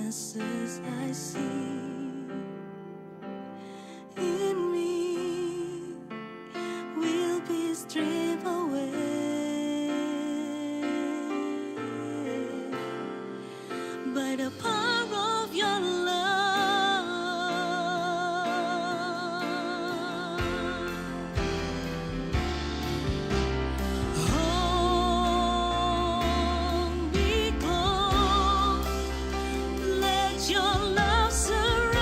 weaknesses I see in me will be stripped away by the power of your love. Hold me close, let your love surround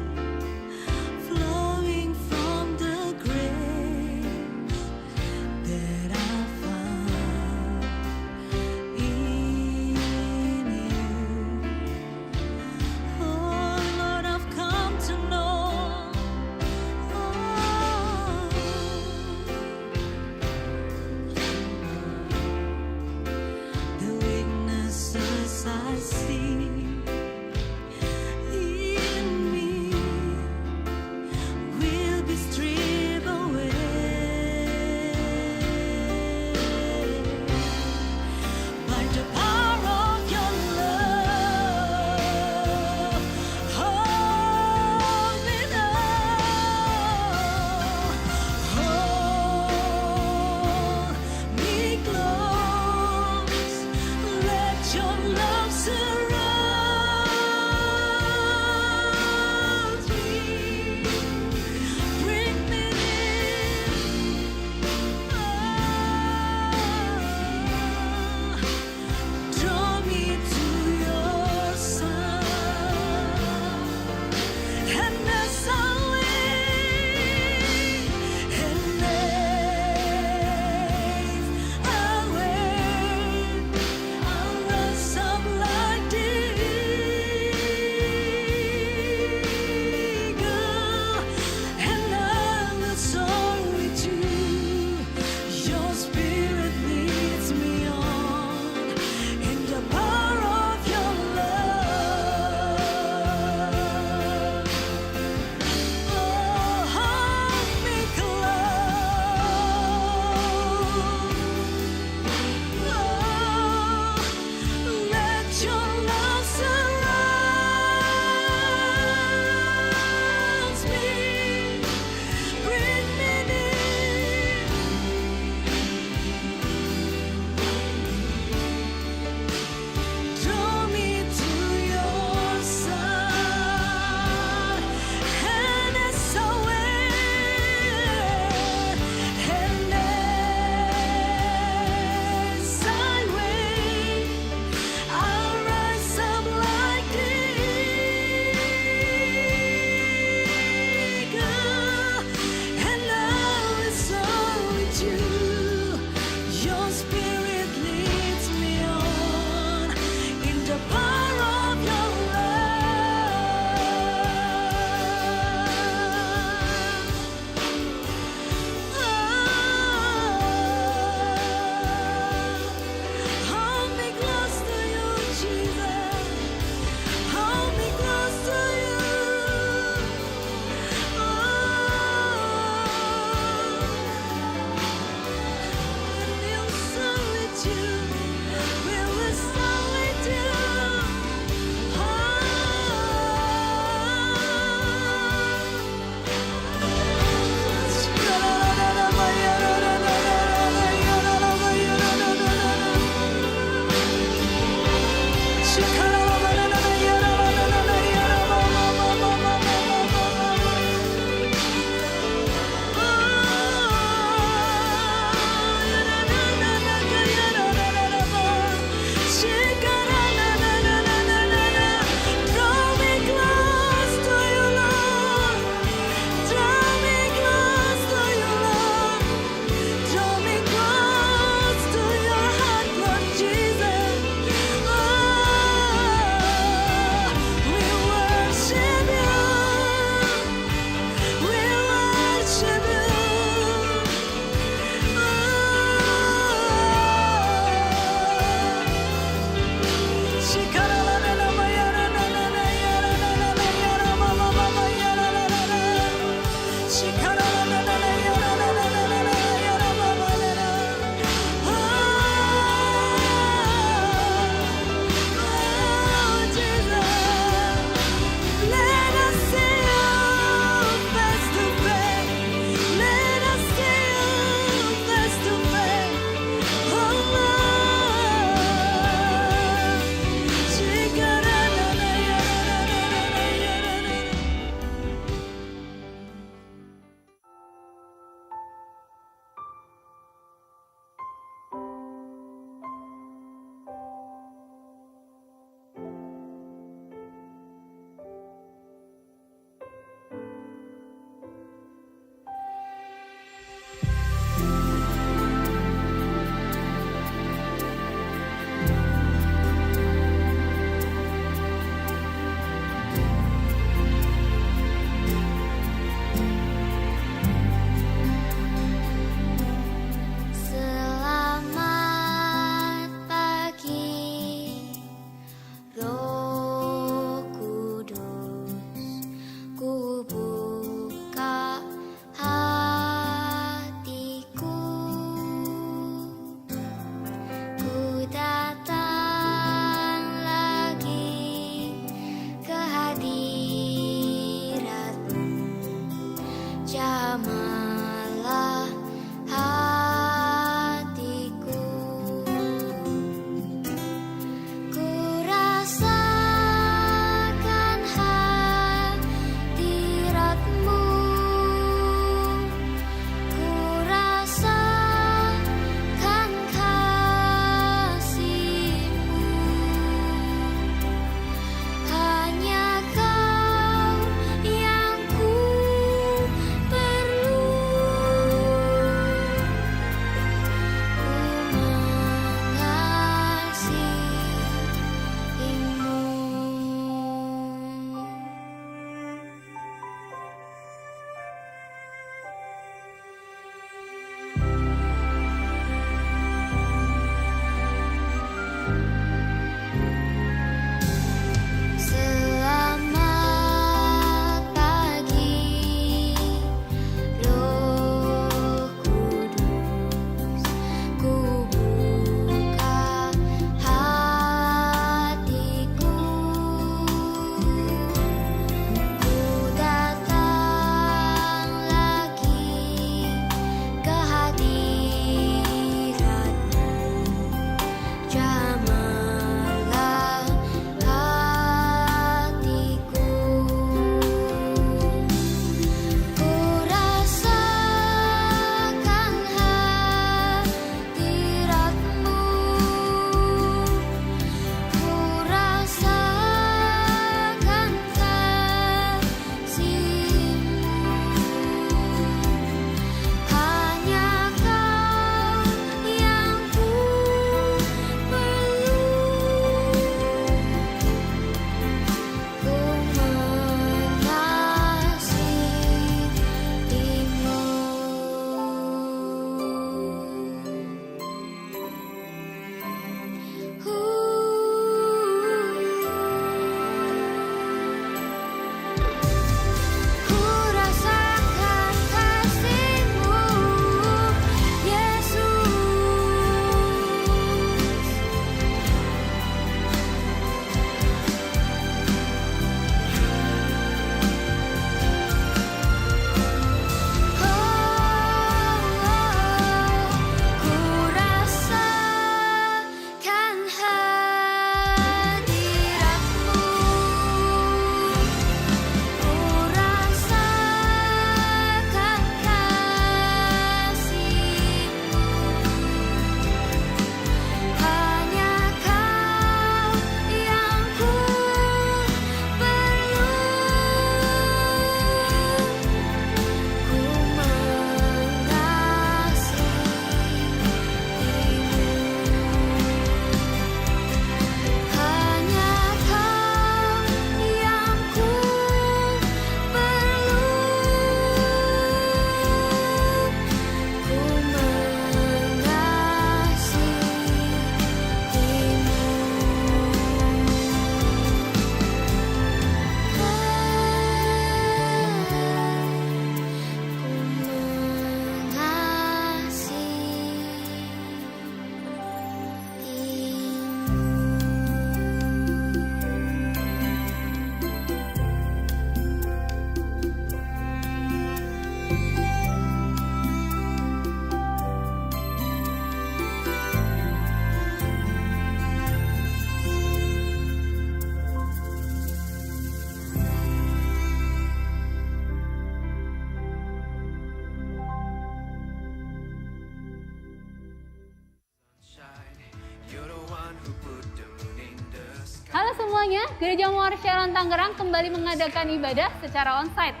Halo semuanya, Gereja Muar Sharon Tangerang kembali mengadakan ibadah secara onsite.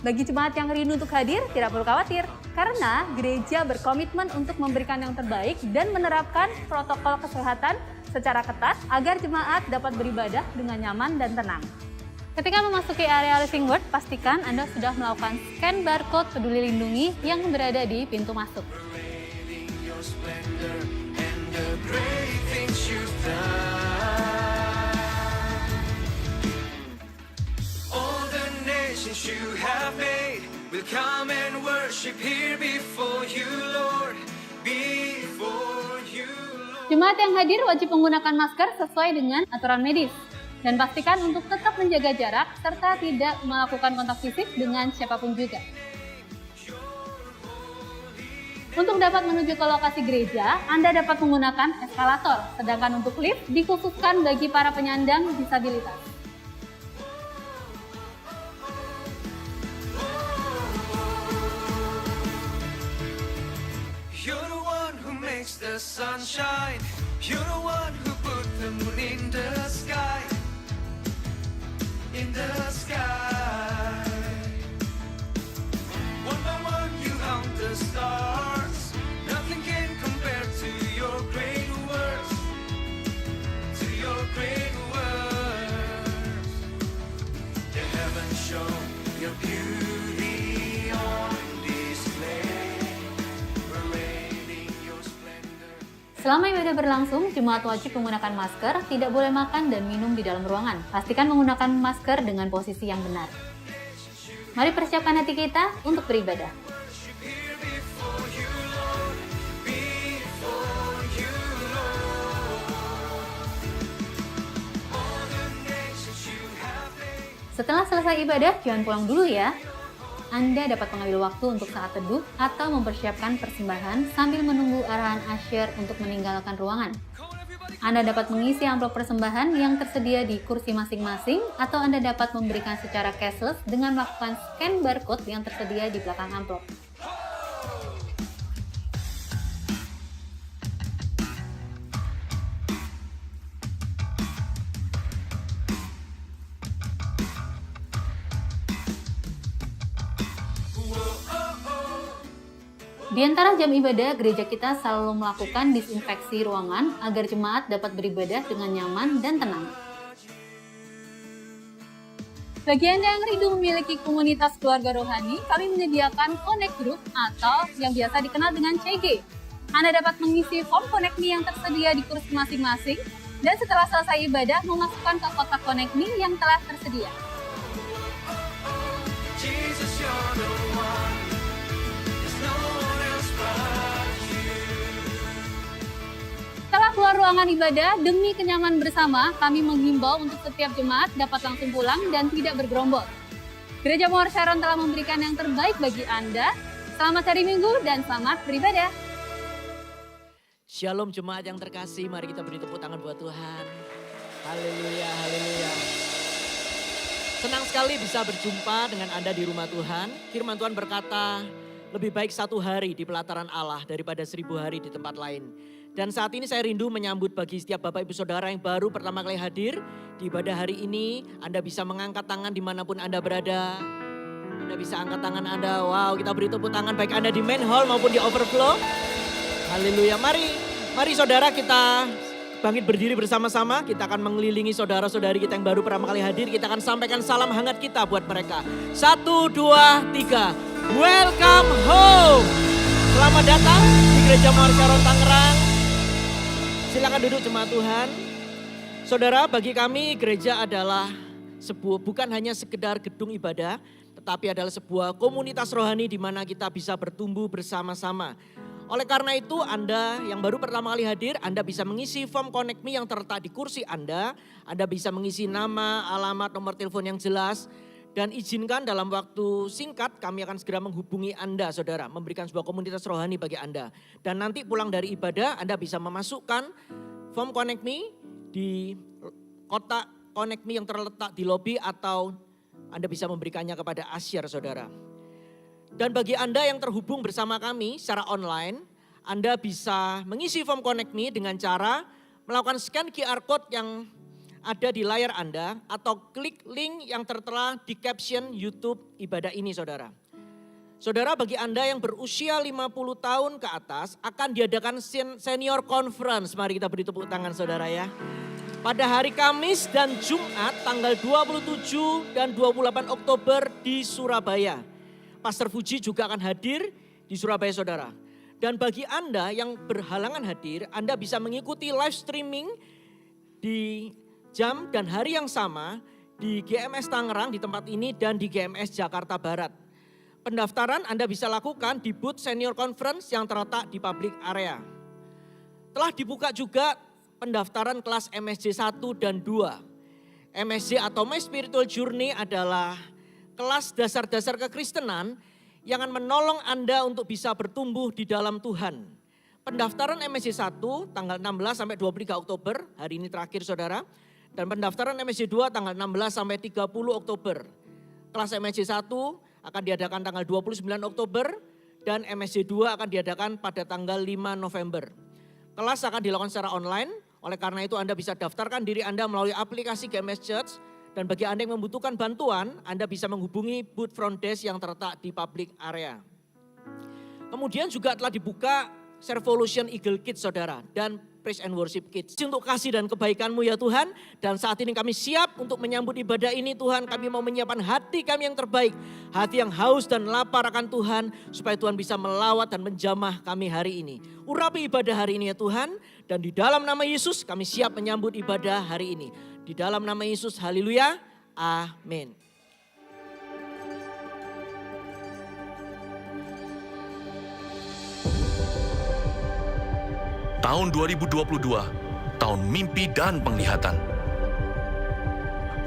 Bagi jemaat yang rindu untuk hadir, tidak perlu khawatir. Karena gereja berkomitmen untuk memberikan yang terbaik dan menerapkan protokol kesehatan secara ketat agar jemaat dapat beribadah dengan nyaman dan tenang. Ketika memasuki area Living Word, pastikan Anda sudah melakukan scan barcode Peduli Lindungi yang berada di pintu masuk. You have made will come and worship here before you, Lord, before you, Lord. Jemaat yang hadir wajib menggunakan masker sesuai dengan aturan medis dan pastikan untuk tetap menjaga jarak serta tidak melakukan kontak fisik dengan siapapun juga. Untuk dapat menuju ke lokasi gereja, Anda dapat menggunakan eskalator, sedangkan untuk lift dikhususkan bagi para penyandang disabilitas. You're the one who makes the sun shine. You're the one who put the moon in the sky. In the sky. One by one you count the stars. Nothing can compare to your great works. To your great works. The heavens show your beauty on display. Selama ibadah berlangsung, jemaat wajib menggunakan masker, tidak boleh makan dan minum di dalam ruangan. Pastikan menggunakan masker dengan posisi yang benar. Mari persiapkan hati kita untuk beribadah. Setelah selesai ibadah, jangan pulang dulu ya. Anda dapat mengambil waktu untuk saat teduh atau mempersiapkan persembahan sambil menunggu arahan usher untuk meninggalkan ruangan. Anda dapat mengisi amplop persembahan yang tersedia di kursi masing-masing atau Anda dapat memberikan secara cashless dengan melakukan scan barcode yang tersedia di belakang amplop. Di antara jam ibadah, gereja kita selalu melakukan disinfeksi ruangan agar jemaat dapat beribadah dengan nyaman dan tenang. Bagi Anda yang rindu memiliki komunitas keluarga rohani, kami menyediakan Connect Group atau yang biasa dikenal dengan CG. Anda dapat mengisi form Connect Me yang tersedia di kursi masing-masing dan setelah selesai ibadah memasukkan ke kotak Connect Me yang telah tersedia. Jesus, you're the one. There's no one else but you. Setelah keluar ruangan ibadah, demi kenyamanan bersama, kami menghimbau untuk setiap jemaat dapat langsung pulang dan tidak bergerombol. Gereja Muar Sharon telah memberikan yang terbaik bagi Anda. Selamat hari Minggu dan selamat beribadah. Shalom jemaat yang terkasih, mari kita beri tepuk tangan buat Tuhan. Haleluya, haleluya. Senang sekali bisa berjumpa dengan Anda di rumah Tuhan. Firman Tuhan berkata, lebih baik 1 hari di pelataran Allah daripada 1000 hari di tempat lain. Dan saat ini saya rindu menyambut bagi setiap Bapak Ibu Saudara yang baru pertama kali hadir di ibadah hari ini. Anda bisa mengangkat tangan dimanapun Anda berada. Anda bisa angkat tangan Anda. Wow, kita beri tepuk tangan baik Anda di main hall maupun di overflow. Haleluya, mari saudara kita bangkit berdiri bersama-sama. Kita akan mengelilingi saudara-saudari kita yang baru pertama kali hadir. Kita akan sampaikan salam hangat kita buat mereka. 1, 2, 3. Welcome home. Selamat datang di Gereja Muar Sharon Tangerang. Silakan duduk jemaat Tuhan. Saudara, bagi kami gereja adalah bukan hanya sekedar gedung ibadah, tetapi adalah sebuah komunitas rohani di mana kita bisa bertumbuh bersama-sama. Oleh karena itu Anda yang baru pertama kali hadir, Anda bisa mengisi form Connect Me yang terletak di kursi Anda. Anda bisa mengisi nama, alamat, nomor telepon yang jelas. Dan izinkan dalam waktu singkat kami akan segera menghubungi Anda saudara. Memberikan sebuah komunitas rohani bagi Anda. Dan nanti pulang dari ibadah Anda bisa memasukkan form Connect Me di kotak Connect Me yang terletak di lobi atau Anda bisa memberikannya kepada Asyar saudara. Dan bagi Anda yang terhubung bersama kami secara online, Anda bisa mengisi form Connect Me dengan cara melakukan scan QR Code yang ada di layar Anda atau klik link yang tertera di caption YouTube ibadah ini saudara. Saudara, bagi Anda yang berusia 50 tahun ke atas akan diadakan senior conference. Mari kita beri tepuk tangan saudara ya. Pada hari Kamis dan Jumat tanggal 27 dan 28 Oktober di Surabaya. Pastor Fuji juga akan hadir di Surabaya saudara. Dan bagi Anda yang berhalangan hadir, Anda bisa mengikuti live streaming di jam dan hari yang sama di GMS Tangerang di tempat ini dan di GMS Jakarta Barat. Pendaftaran Anda bisa lakukan di booth Senior Conference yang terletak di public area. Telah dibuka juga pendaftaran kelas MSJ 1 dan 2. MSJ atau My Spiritual Journey adalah kelas dasar-dasar kekristenan yang akan menolong Anda untuk bisa bertumbuh di dalam Tuhan. Pendaftaran MSJ 1 tanggal 16 sampai 23 Oktober, hari ini terakhir saudara. Dan pendaftaran MSJ 2 tanggal 16 sampai 30 Oktober. Kelas MSJ 1 akan diadakan tanggal 29 Oktober dan MSJ 2 akan diadakan pada tanggal 5 November. Kelas akan dilakukan secara online, oleh karena itu Anda bisa daftarkan diri Anda melalui aplikasi GMS Church. Dan bagi Anda yang membutuhkan bantuan, Anda bisa menghubungi booth front desk yang terletak di public area. Kemudian juga telah dibuka Servolution Eagle Kids saudara dan Praise and Worship Kids. Untuk kasih dan kebaikan-Mu ya Tuhan. Dan saat ini kami siap untuk menyambut ibadah ini Tuhan. Kami mau menyiapkan hati kami yang terbaik. Hati yang haus dan lapar akan Tuhan. Supaya Tuhan bisa melawat dan menjamah kami hari ini. Urapi ibadah hari ini ya Tuhan. Dan di dalam nama Yesus kami siap menyambut ibadah hari ini. Di dalam nama Yesus, haleluya, amin. Tahun 2022, tahun mimpi dan penglihatan.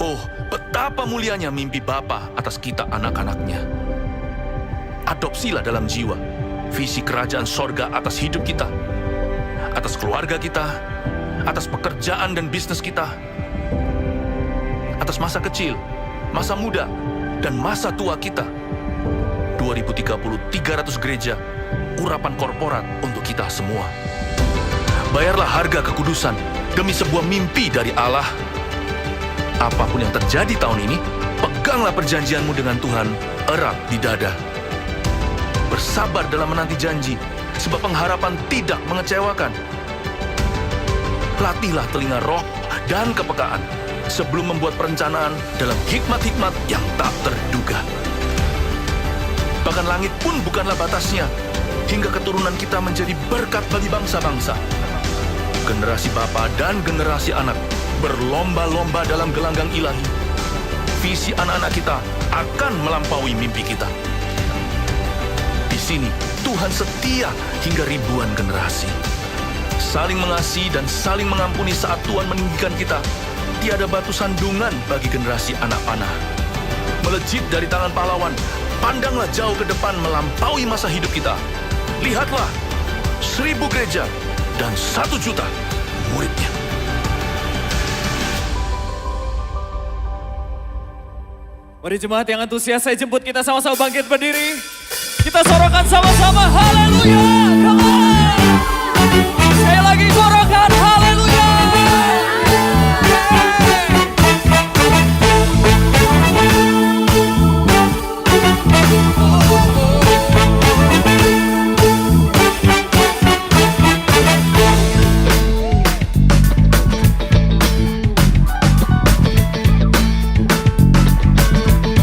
Oh, betapa mulianya mimpi Bapa atas kita anak-anaknya. Adopsilah dalam jiwa, visi kerajaan sorga atas hidup kita, atas keluarga kita, atas pekerjaan dan bisnis kita, atas masa kecil, masa muda, dan masa tua kita. 2030, 300 gereja, urapan korporat untuk kita semua. Bayarlah harga kekudusan demi sebuah mimpi dari Allah. Apapun yang terjadi tahun ini, peganglah perjanjianmu dengan Tuhan erat di dada. Bersabar dalam menanti janji, sebab pengharapan tidak mengecewakan. Latihlah telinga roh dan kepekaan sebelum membuat perencanaan dalam hikmat-hikmat yang tak terduga. Bahkan langit pun bukanlah batasnya, hingga keturunan kita menjadi berkat bagi bangsa-bangsa. Generasi bapa dan generasi anak berlomba-lomba dalam gelanggang ilahi. Visi anak-anak kita akan melampaui mimpi kita. Di sini Tuhan setia hingga ribuan generasi. Saling mengasihi dan saling mengampuni saat Tuhan meninggikan kita. Tiada batu sandungan bagi generasi anak panah. Melejit dari tangan pahlawan, pandanglah jauh ke depan melampaui masa hidup kita. Lihatlah, 1000 gereja dan 1 juta muridnya. Mari jemaat yang antusias, saya jemput kita sama-sama bangkit berdiri. Kita sorakan sama-sama, haleluya. Come on. Sekali lagi sorakan, haleluya.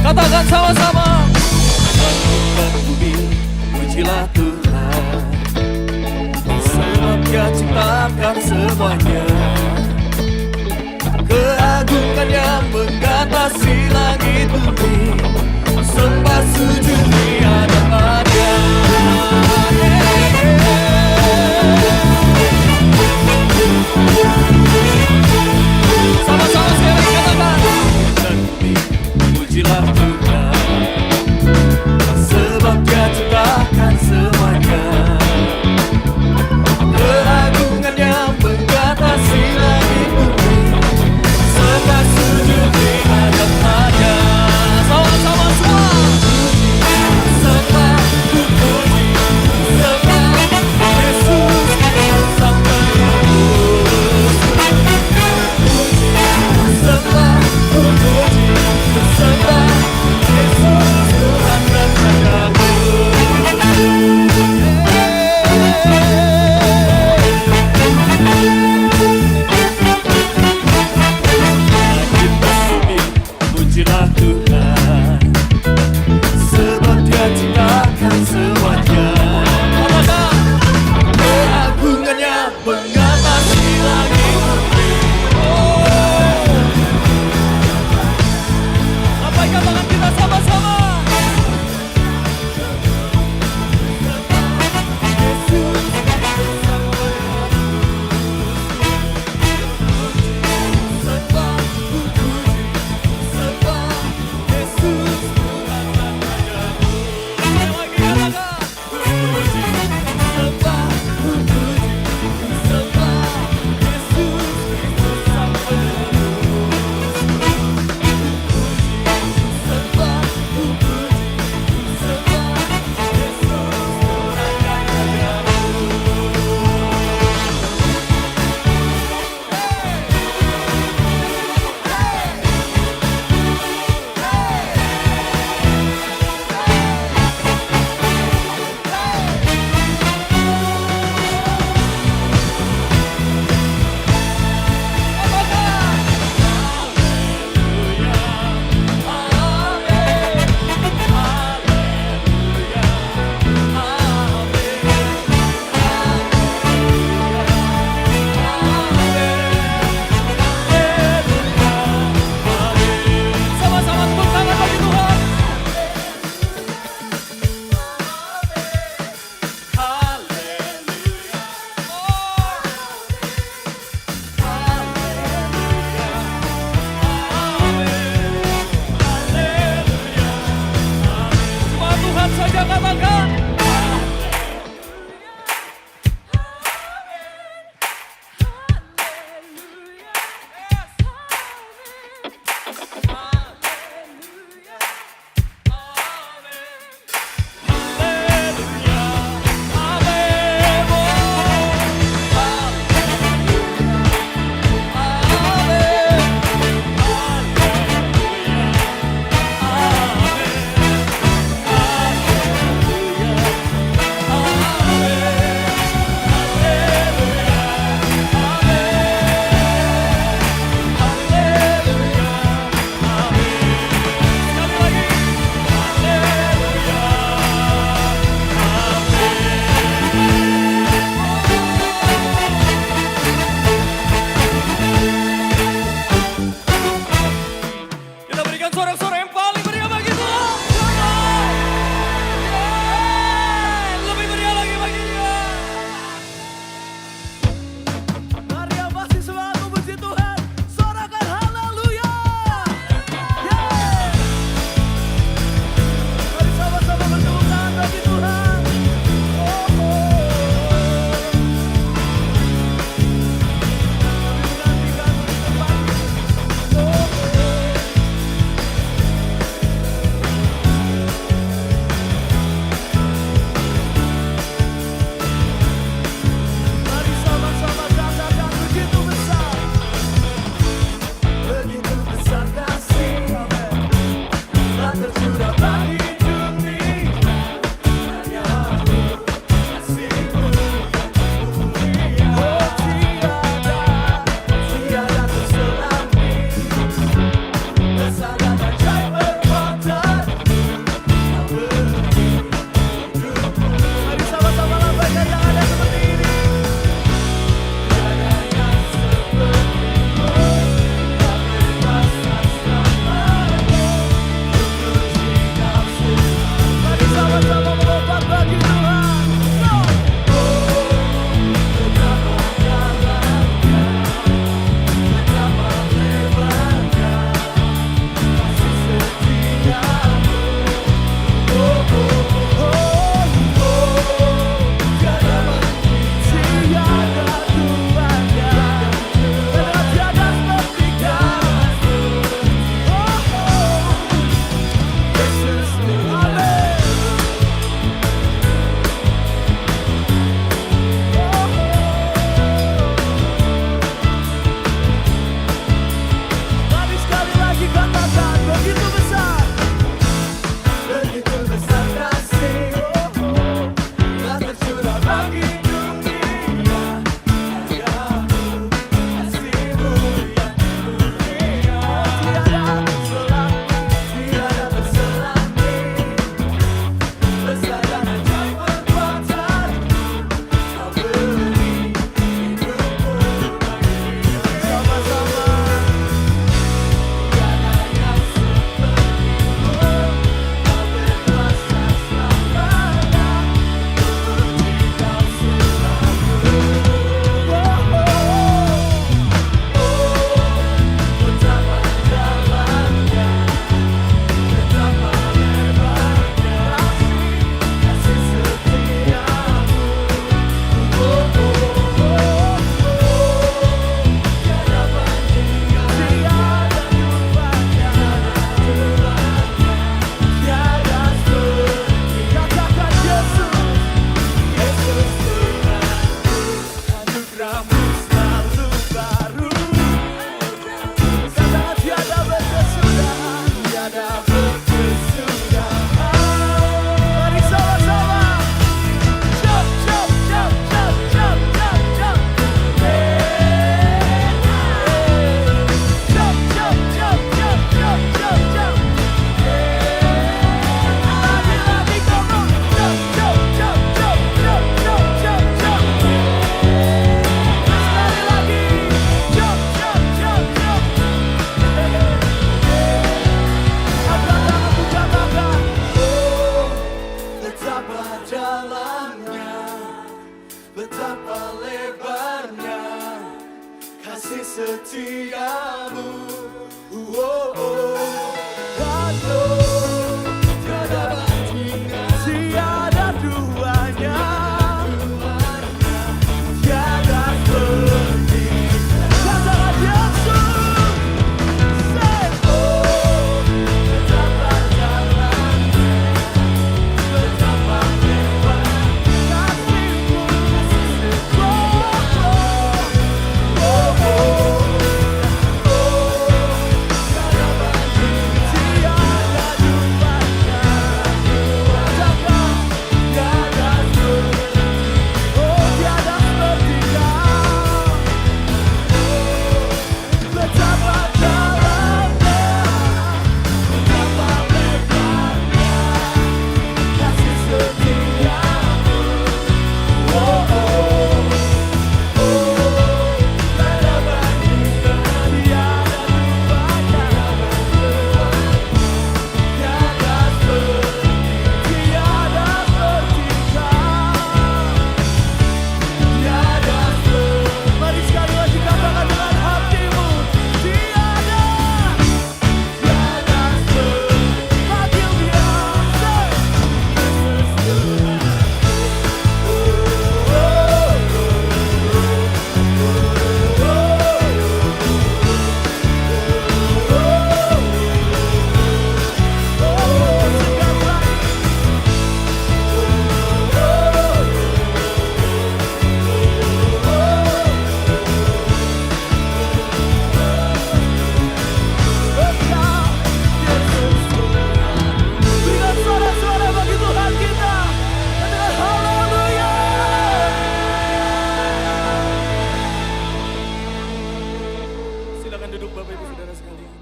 Katakan sama-sama. Langit bumi, pujilah Tuhan, sebab Dia ciptakan semuanya. Keagungan yang mengatasi langit bumi, sembah sujud di hadapan-Nya. Sama-sama sekali katakan. Pujilah Tuhan, sebab Dia ciptakan semuanya. Keagungan yang mengatasi kasih setiamu. Oh, oh. Aduh, tiada bandingan, tiada duanya, tiada sepertinya. Katakan Yesus, say oh, betapa jalannya, betapa lebar kasih-Mu. Oh, oh, oh. Silakan duduk Bapak Ibu Saudara sekalian.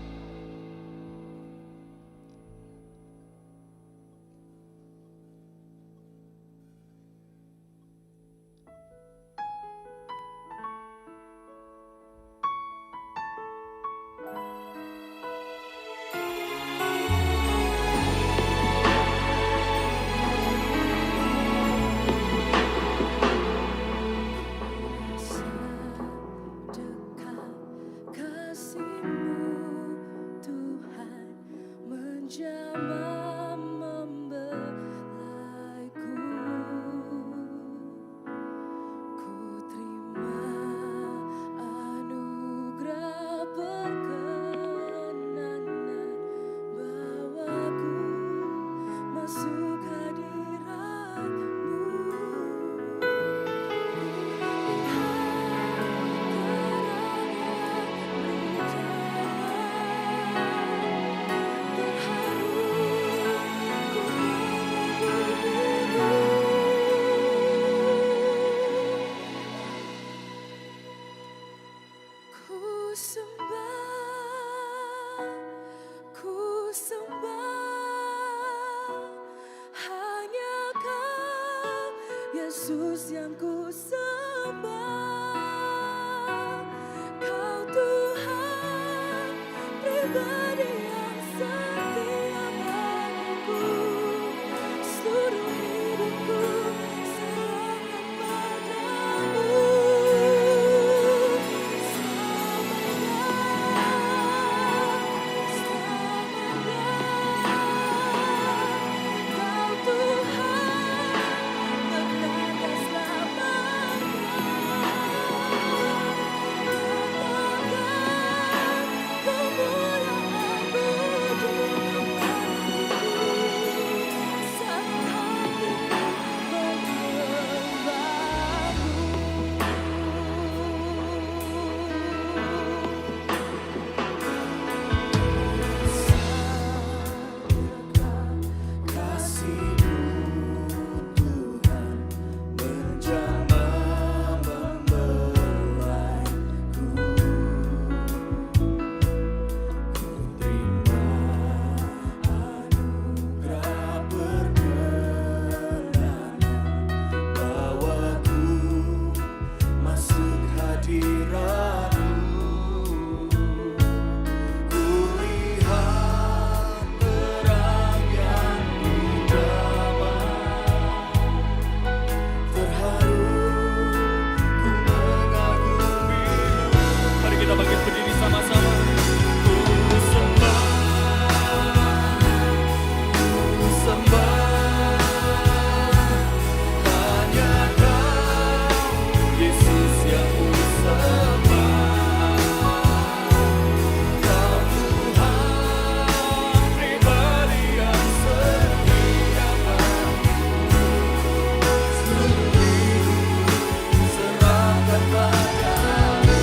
Sedekat kasih-Mu Tuhan menjamah membelaiku. Ku terima anugerah perkenanan, bawaku masuk hadirat-Mu. Ku sembah, hanya Kau, Yesus yang ku sembah. Kau Tuhan pribadi yang setia bagiku. Seluruh hidupku serahkan padamu. Kau Tuhan berkata selamanya. kita bangkit berdiri sama-sama. Ku sembah, ku sembah, hanya Kau, Yesus yang ku sembah. Kau Tuhan pribadi yang setia padaku. Seluruh hidupku serahkan padamu.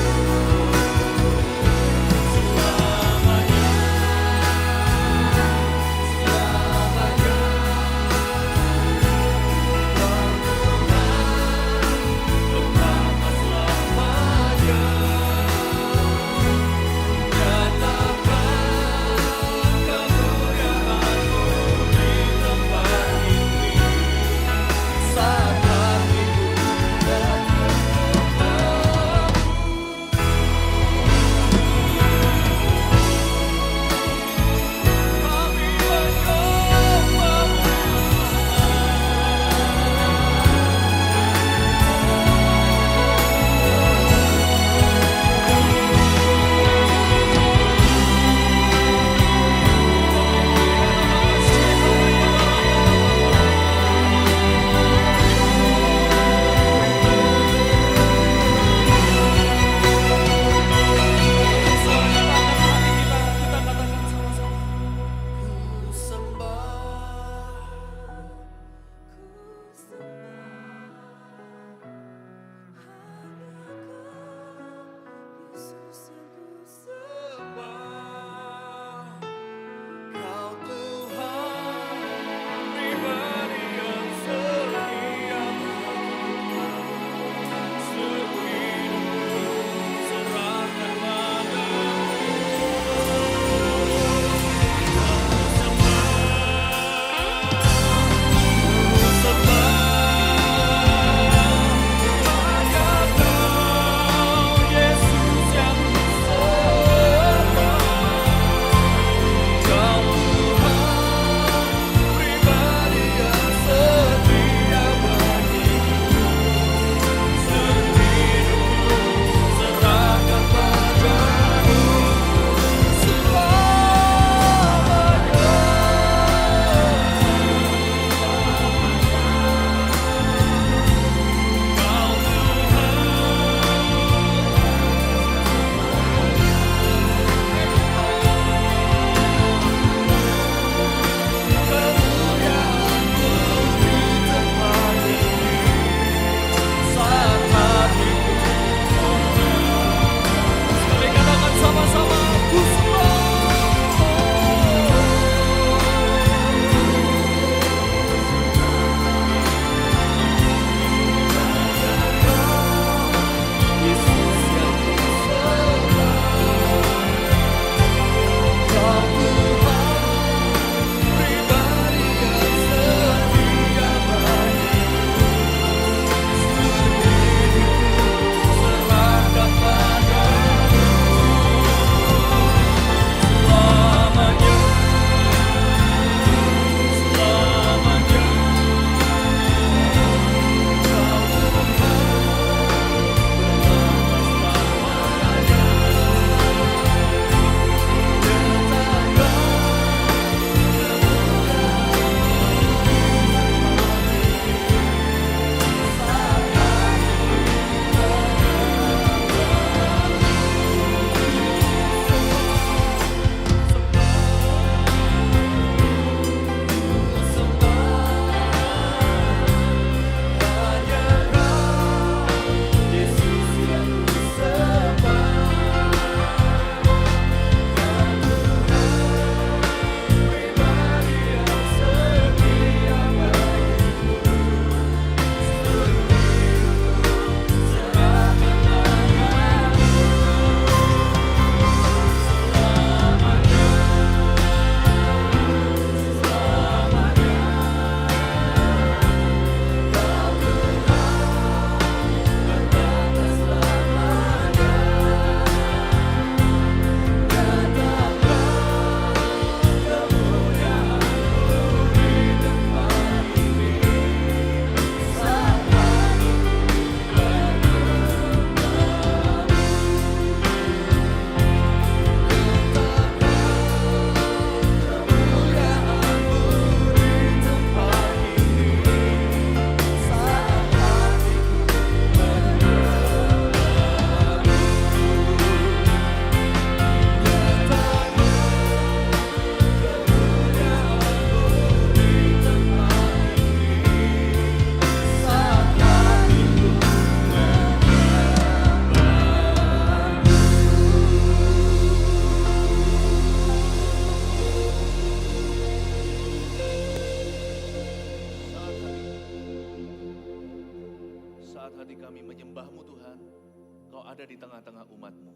ada di tengah-tengah umat-Mu.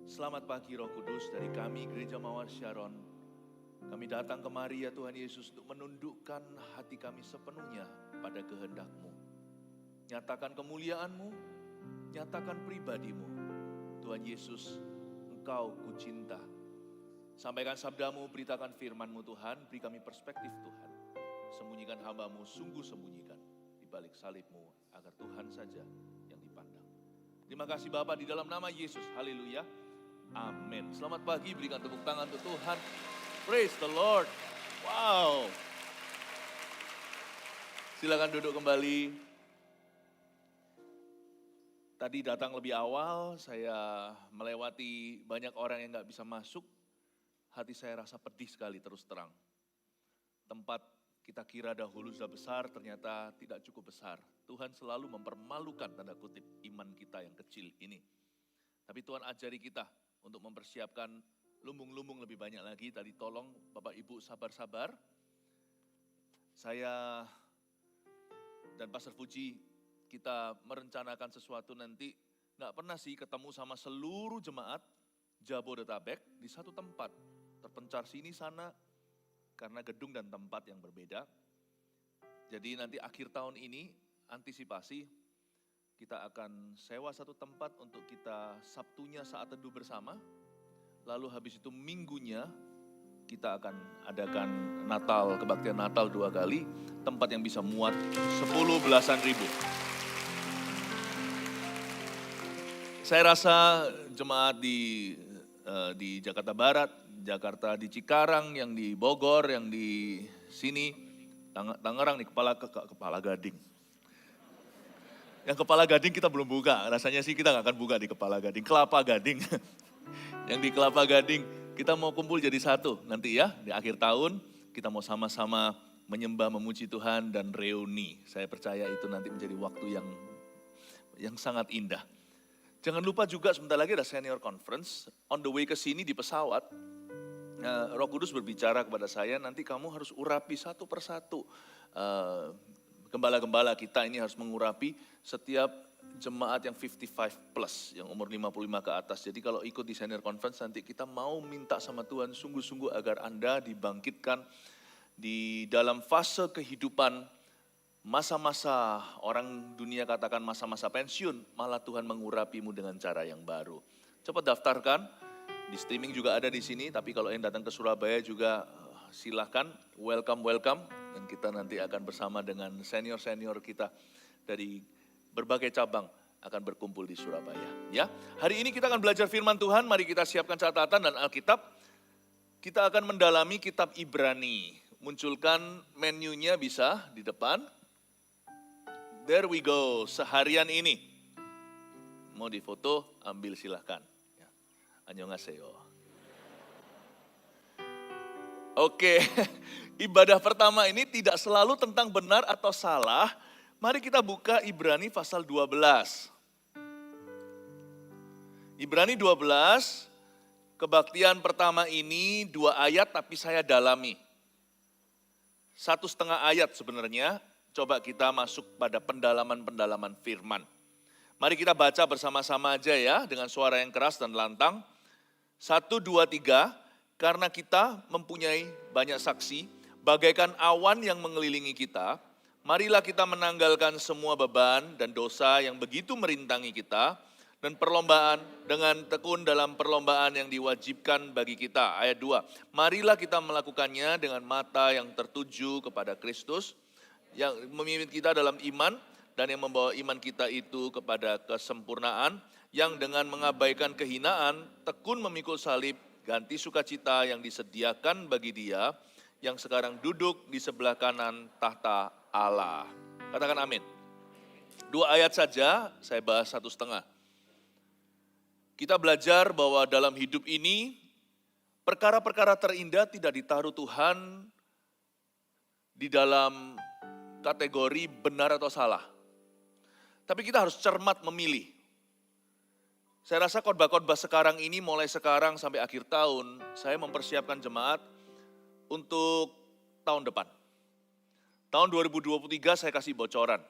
Selamat pagi Roh Kudus dari kami Gereja Mawar Sharon. Kami datang kemari ya Tuhan Yesus untuk menundukkan hati kami sepenuhnya pada kehendak-Mu. Nyatakan kemuliaan-Mu, nyatakan pribadi-Mu. Tuhan Yesus, Engkau kucinta. Sampaikan sabda-Mu, beritakan firman-Mu Tuhan, beri kami perspektif Tuhan. Sembunyikan hamba-Mu, sungguh sembunyikan di balik salib-Mu, agar Tuhan saja yang dipandang. Terima kasih Bapa di dalam nama Yesus, haleluya, amin. Selamat pagi, berikan tepuk tangan untuk Tuhan. Praise the Lord. Wow. Silakan duduk kembali. Tadi datang lebih awal, saya melewati banyak orang yang gak bisa masuk. Hati saya rasa pedih sekali terus terang. Tempat kita kira dahulu sudah besar, ternyata tidak cukup besar. Tuhan selalu mempermalukan tanda kutip iman kita yang kecil ini. Tapi Tuhan ajari kita untuk mempersiapkan lumbung-lumbung lebih banyak lagi. Tadi tolong Bapak Ibu sabar-sabar. Saya dan Pastor Fuji, kita merencanakan sesuatu nanti. Gak pernah sih ketemu sama seluruh jemaat Jabodetabek di satu tempat. Terpencar sini sana karena gedung dan tempat yang berbeda. Jadi nanti akhir tahun ini antisipasi kita akan sewa satu tempat untuk kita Sabtunya saat teduh bersama. Lalu habis itu minggunya kita akan adakan Natal, kebaktian Natal 2 kali. Tempat yang bisa muat 10 ribu. Saya rasa jemaat di Jakarta Barat, Jakarta di Cikarang, yang di Bogor, yang di sini, Tangerang nih, kepala gading. Yang kepala gading kita belum buka, rasanya sih kita gak akan buka di kepala gading, Kelapa Gading. Yang di Kelapa Gading, kita mau kumpul jadi satu nanti ya, di akhir tahun kita mau sama-sama menyembah, memuji Tuhan dan reuni. Saya percaya itu nanti menjadi waktu yang sangat indah. Jangan lupa juga sebentar lagi ada senior conference, on the way ke sini di pesawat, Roh Kudus berbicara kepada saya, nanti kamu harus urapi satu persatu. Gembala-gembala kita ini harus mengurapi setiap jemaat yang 55 plus, yang umur 55 ke atas. Jadi kalau ikut di senior conference nanti kita mau minta sama Tuhan sungguh-sungguh agar Anda dibangkitkan di dalam fase kehidupan masa-masa orang dunia katakan masa-masa pensiun, malah Tuhan mengurapimu dengan cara yang baru. Cepat daftarkan, di streaming juga ada di sini, tapi kalau yang datang ke Surabaya juga silakan, welcome. Dan kita nanti akan bersama dengan senior-senior kita dari berbagai cabang akan berkumpul di Surabaya. Ya, hari ini kita akan belajar firman Tuhan, mari kita siapkan catatan dan Alkitab. Kita akan mendalami kitab Ibrani. Munculkan menunya bisa di depan. There we go, seharian ini. Mau difoto, ambil silahkan. Ya. Annyeonghaseyo. Oke, ibadah pertama ini tidak selalu tentang benar atau salah. Mari kita buka Ibrani pasal 12. Ibrani 12, kebaktian pertama ini 2 ayat tapi saya dalami. 1,5 ayat sebenarnya. Coba kita masuk pada pendalaman-pendalaman firman. Mari kita baca bersama-sama aja ya, dengan suara yang keras dan lantang. 1, 2, 3, karena kita mempunyai banyak saksi, bagaikan awan yang mengelilingi kita, marilah kita menanggalkan semua beban dan dosa yang begitu merintangi kita, dan perlombaan dengan tekun dalam perlombaan yang diwajibkan bagi kita. Ayat 2, marilah kita melakukannya dengan mata yang tertuju kepada Kristus, yang memimpin kita dalam iman dan yang membawa iman kita itu kepada kesempurnaan, yang dengan mengabaikan kehinaan, tekun memikul salib, ganti sukacita yang disediakan bagi Dia, yang sekarang duduk di sebelah kanan tahta Allah. Katakan amin. 2 ayat saja, saya bahas 1,5. Kita belajar bahwa dalam hidup ini, perkara-perkara terindah tidak ditaruh Tuhan di dalam kategori benar atau salah. Tapi kita harus cermat memilih. Saya rasa khotbah-khotbah sekarang ini, mulai sekarang sampai akhir tahun, saya mempersiapkan jemaat untuk tahun depan. Tahun 2023 saya kasih bocoran.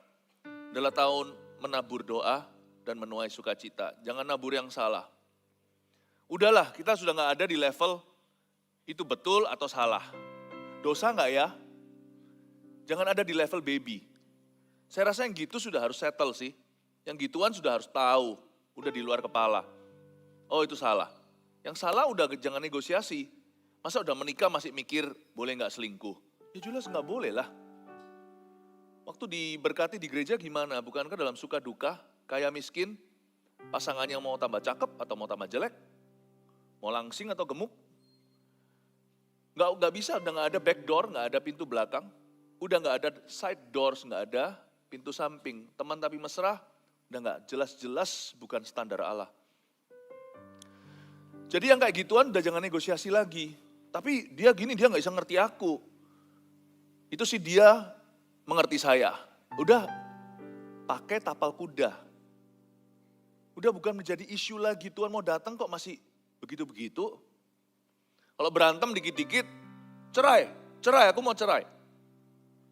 Adalah tahun menabur doa, dan menuai sukacita. Jangan nabur yang salah. Udahlah, kita sudah nggak ada di level itu betul atau salah. Dosa nggak ya? Jangan ada di level baby. Saya rasa yang gitu sudah harus settle sih. Yang gituan sudah harus tahu, udah di luar kepala. Oh itu salah. Yang salah udah jangan negosiasi. Masa udah menikah masih mikir boleh nggak selingkuh? Ya jelas nggak boleh lah. Waktu diberkati di gereja gimana? Bukankah dalam suka duka, kaya miskin, pasangannya mau tambah cakep atau mau tambah jelek? Mau langsing atau gemuk? Nggak bisa, udah nggak ada back door, nggak ada pintu belakang. Udah nggak ada side doors, nggak ada pintu samping. Teman tapi mesra, udah nggak jelas-jelas bukan standar Allah. Jadi yang kayak gituan udah jangan negosiasi lagi. Tapi dia gini, dia nggak bisa ngerti aku. Itu sih dia mengerti saya. Udah pakai tapal kuda. Udah bukan menjadi isu lagi, Tuhan mau datang kok masih begitu-begitu. Kalau berantem dikit-dikit, cerai, aku mau cerai.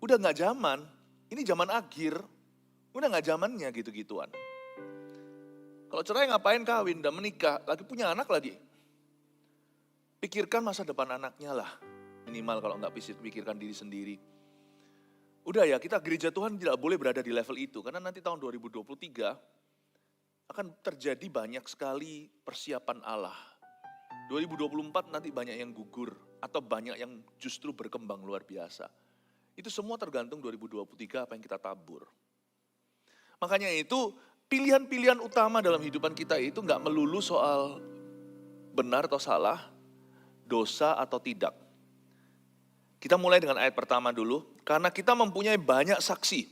Udah gak zaman, ini zaman akhir, udah gak zamannya gitu-gituan. Kalau cerai ngapain kawin, udah menikah, lagi punya anak lagi. Pikirkan masa depan anaknya lah, minimal kalau gak pikirkan diri sendiri. Udah ya, kita gereja Tuhan tidak boleh berada di level itu, karena nanti tahun 2023 akan terjadi banyak sekali persiapan Allah. 2024 nanti banyak yang gugur atau banyak yang justru berkembang luar biasa. Itu semua tergantung 2023 apa yang kita tabur. Makanya itu pilihan-pilihan utama dalam kehidupan kita itu nggak melulu soal benar atau salah, dosa atau tidak. Kita mulai dengan ayat pertama dulu, karena kita mempunyai banyak saksi,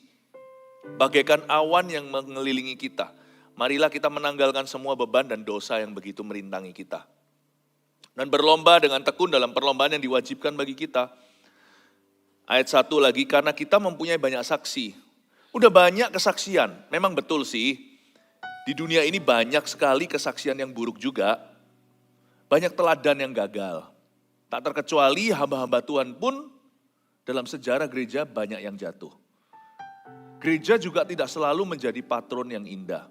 bagaikan awan yang mengelilingi kita. Marilah kita menanggalkan semua beban dan dosa yang begitu merintangi kita. Dan berlomba dengan tekun dalam perlombaan yang diwajibkan bagi kita. Ayat 1 lagi, karena kita mempunyai banyak saksi. Udah banyak kesaksian, memang betul sih. Di dunia ini banyak sekali kesaksian yang buruk juga. Banyak teladan yang gagal. Tak terkecuali hamba-hamba Tuhan pun dalam sejarah gereja banyak yang jatuh. Gereja juga tidak selalu menjadi patron yang indah.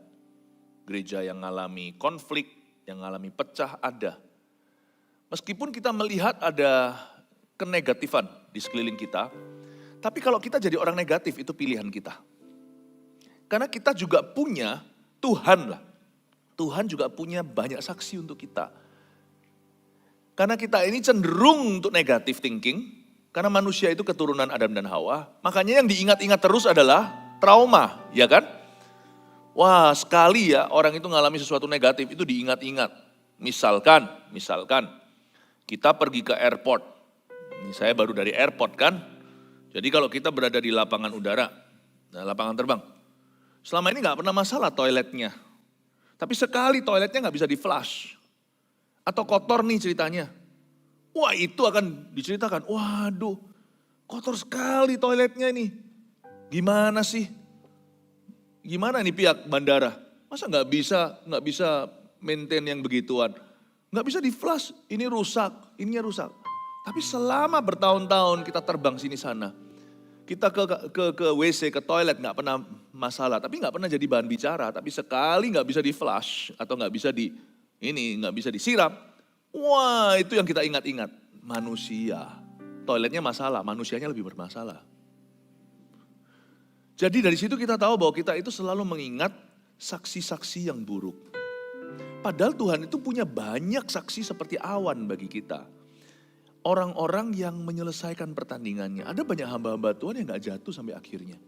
Gereja yang mengalami konflik, yang mengalami pecah ada. Meskipun kita melihat ada kenegatifan di sekeliling kita, tapi kalau kita jadi orang negatif itu pilihan kita. Karena kita juga punya Tuhan lah. Tuhan juga punya banyak saksi untuk kita. Karena kita ini cenderung untuk negative thinking, karena manusia itu keturunan Adam dan Hawa, makanya yang diingat-ingat terus adalah trauma, ya kan? Wah, sekali ya orang itu mengalami sesuatu negatif itu diingat-ingat. Misalkan kita pergi ke airport. Ini saya baru dari airport kan. Jadi kalau kita berada di lapangan udara, lapangan terbang. Selama ini gak pernah masalah toiletnya. Tapi sekali toiletnya gak bisa di flush. Atau kotor nih ceritanya. Wah itu akan diceritakan. Waduh kotor sekali toiletnya ini. Gimana sih? Gimana nih pihak bandara? Masa gak bisa maintain yang begituan? Nggak bisa di flush, ini rusak, ininya rusak. Tapi selama bertahun-tahun kita terbang sini sana, kita ke WC, ke toilet nggak pernah masalah, tapi nggak pernah jadi bahan bicara. Tapi sekali nggak bisa di flush atau nggak bisa disiram, wah itu yang kita ingat-ingat. Manusia, toiletnya masalah, manusianya lebih bermasalah. Jadi dari situ kita tahu bahwa kita itu selalu mengingat saksi-saksi yang buruk. Padahal Tuhan itu punya banyak saksi seperti awan bagi kita. Orang-orang yang menyelesaikan pertandingannya. Ada banyak hamba-hamba Tuhan yang gak jatuh sampai akhirnya.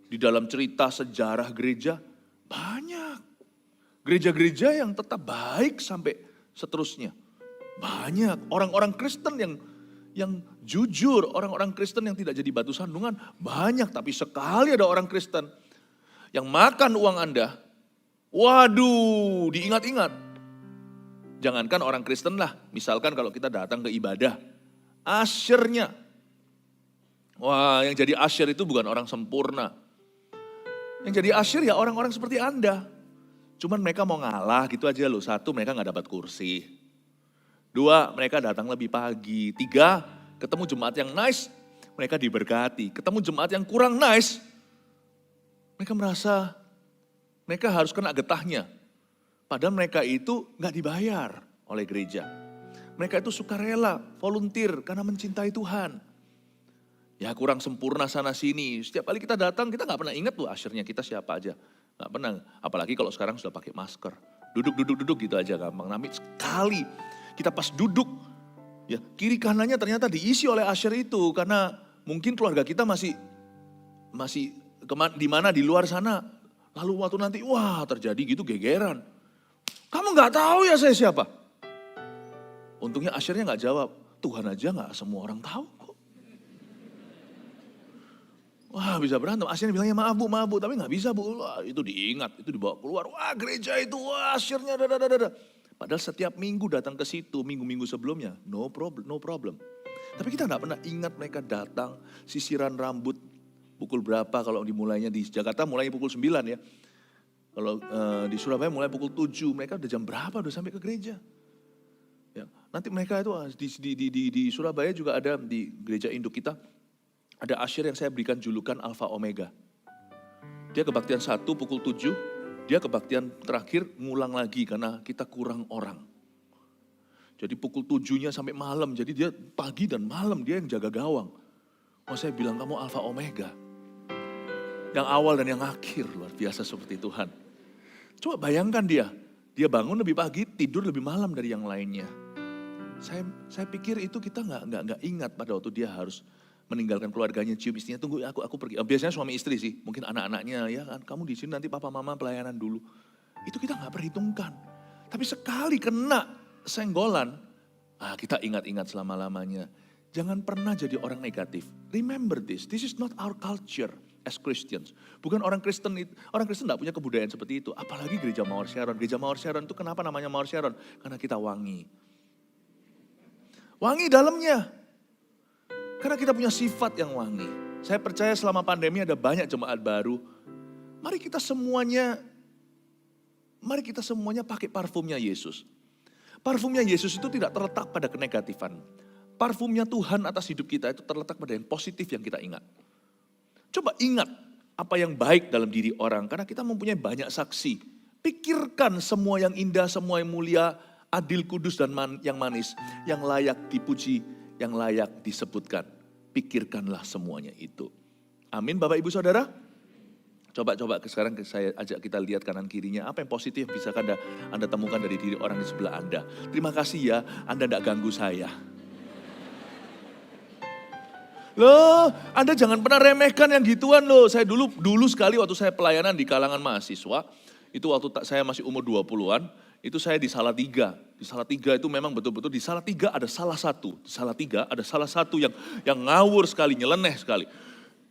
Di dalam cerita sejarah gereja, banyak. Gereja-gereja yang tetap baik sampai seterusnya. Banyak. Orang-orang Kristen yang jujur, orang-orang Kristen yang tidak jadi batu sandungan. Banyak, tapi sekali ada orang Kristen yang makan uang Anda, waduh, diingat-ingat. Jangankan orang Kristen lah, misalkan kalau kita datang ke ibadah, ushernya. Wah, yang jadi usher itu bukan orang sempurna. Yang jadi usher ya orang-orang seperti Anda. Cuman mereka mau ngalah gitu aja loh. 1, mereka gak dapat kursi. 2, mereka datang lebih pagi. 3, ketemu jemaat yang nice, mereka diberkati. Ketemu jemaat yang kurang nice, mereka merasa Mereka harus kena getahnya. Padahal mereka itu nggak dibayar oleh gereja. Mereka itu sukarela, volunteer karena mencintai Tuhan. Ya kurang sempurna sana sini. Setiap kali kita datang kita nggak pernah ingat loh ushernya kita siapa aja. Nggak pernah. Apalagi kalau sekarang sudah pakai masker. Duduk gitu aja gampang. Tapi sekali kita pas duduk, ya kiri kanannya ternyata diisi oleh usher itu. Karena mungkin keluarga kita masih di mana di luar sana. Lalu waktu nanti wah terjadi gitu gegeran. Kamu nggak tahu ya saya siapa? Untungnya ushernya nggak jawab. Tuhan aja nggak semua orang tahu. Wah bisa berantem, asyirnya bilangnya maaf bu, tapi gak bisa bu. Wah, itu diingat, itu dibawa keluar. Wah gereja itu, wah asyirnya Padahal setiap minggu datang ke situ, minggu-minggu sebelumnya, no problem. Tapi kita gak pernah ingat mereka datang, sisiran rambut, pukul berapa kalau dimulainya di Jakarta mulai pukul 9 ya. Kalau di Surabaya mulai pukul 7, mereka udah jam berapa udah sampai ke gereja. Ya, nanti mereka itu di Surabaya juga ada di gereja induk kita. Ada asyir yang saya berikan julukan Alpha Omega. Dia kebaktian 1 pukul 7, dia kebaktian terakhir ngulang lagi karena kita kurang orang. Jadi pukul 7-nya sampai malam, jadi dia pagi dan malam dia yang jaga gawang. Oh saya bilang kamu Alpha Omega. Yang awal dan yang akhir, luar biasa seperti Tuhan. Coba bayangkan dia bangun lebih pagi, tidur lebih malam dari yang lainnya. Saya pikir itu kita nggak ingat pada waktu dia harus meninggalkan keluarganya, cium istrinya, tunggu aku pergi. Biasanya suami istri sih, mungkin anak-anaknya ya kan, kamu di sini nanti papa mama pelayanan dulu. Itu kita nggak perhitungkan. Tapi sekali kena senggolan, kita ingat-ingat selama-lamanya. Jangan pernah jadi orang negatif. Remember this is not our culture as Christians. Bukan orang Kristen nggak punya kebudayaan seperti itu. Apalagi gereja Mawar Sharon. Gereja Mawar Sharon itu kenapa namanya Mawar Sharon? Karena kita wangi. Wangi dalamnya. Karena kita punya sifat yang wangi. Saya percaya selama pandemi ada banyak jemaat baru. Mari kita semuanya pakai parfumnya Yesus. Parfumnya Yesus itu tidak terletak pada kenegatifan. Parfumnya Tuhan atas hidup kita itu terletak pada yang positif yang kita ingat. Coba ingat apa yang baik dalam diri orang. Karena kita mempunyai banyak saksi. Pikirkan semua yang indah, semua yang mulia, adil, kudus, dan yang manis. Yang layak dipuji, yang layak disebutkan. Pikirkanlah semuanya itu. Amin Bapak Ibu Saudara. Coba sekarang saya ajak kita lihat kanan kirinya. Apa yang positif bisa Anda temukan dari diri orang di sebelah Anda. Terima kasih ya Anda tidak ganggu saya. Loh Anda jangan pernah remehkan yang gituan loh. Saya dulu sekali waktu saya pelayanan di kalangan mahasiswa. Itu waktu saya masih umur 20-an. Itu saya di Salatiga. Di Salatiga itu memang betul-betul di Salatiga ada salah satu yang ngawur sekali, nyeleneh sekali.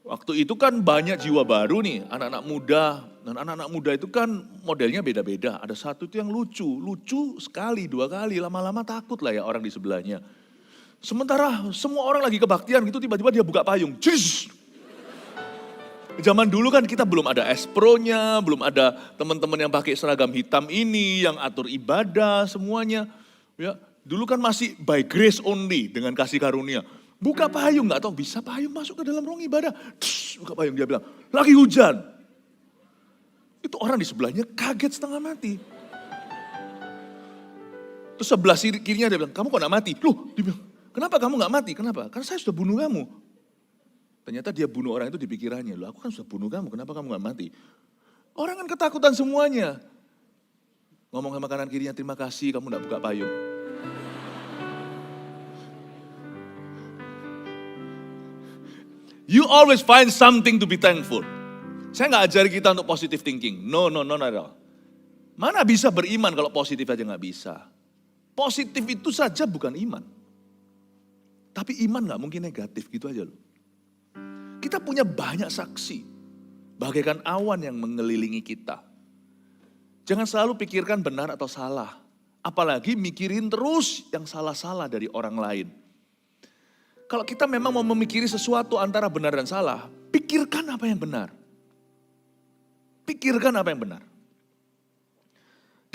Waktu itu kan banyak jiwa baru nih, anak-anak muda. Dan anak-anak muda itu kan modelnya beda-beda. Ada satu itu yang lucu sekali, 2 kali, lama-lama takut lah ya orang di sebelahnya. Sementara semua orang lagi kebaktian gitu, tiba-tiba dia buka payung. Cus! Zaman dulu kan kita belum ada espronya, belum ada teman-teman yang pakai seragam hitam ini, yang atur ibadah semuanya. Ya, dulu kan masih by grace only dengan kasih karunia. Buka payung, nggak tahu bisa payung masuk ke dalam ruang ibadah. Buka payung, dia bilang, lagi hujan. Itu orang di sebelahnya kaget setengah mati. Terus sebelah kirinya dia bilang, kamu kok nggak mati? Loh, dia bilang, kenapa kamu nggak mati? Kenapa? Karena saya sudah bunuh kamu. Ternyata dia bunuh orang itu di pikirannya. Loh aku kan sudah bunuh kamu, kenapa kamu gak mati? Orang kan ketakutan semuanya. Ngomong sama kanan kirinya, terima kasih kamu gak buka payung. You always find something to be thankful. Saya gak ajari kita untuk positive thinking. No. Mana bisa beriman kalau positif aja gak bisa. Positif itu saja bukan iman. Tapi iman gak mungkin negatif gitu aja loh. Kita punya banyak saksi, bagaikan awan yang mengelilingi kita. Jangan selalu pikirkan benar atau salah, apalagi mikirin terus yang salah-salah dari orang lain. Kalau kita memang mau memikiri sesuatu antara benar dan salah, pikirkan apa yang benar. Pikirkan apa yang benar.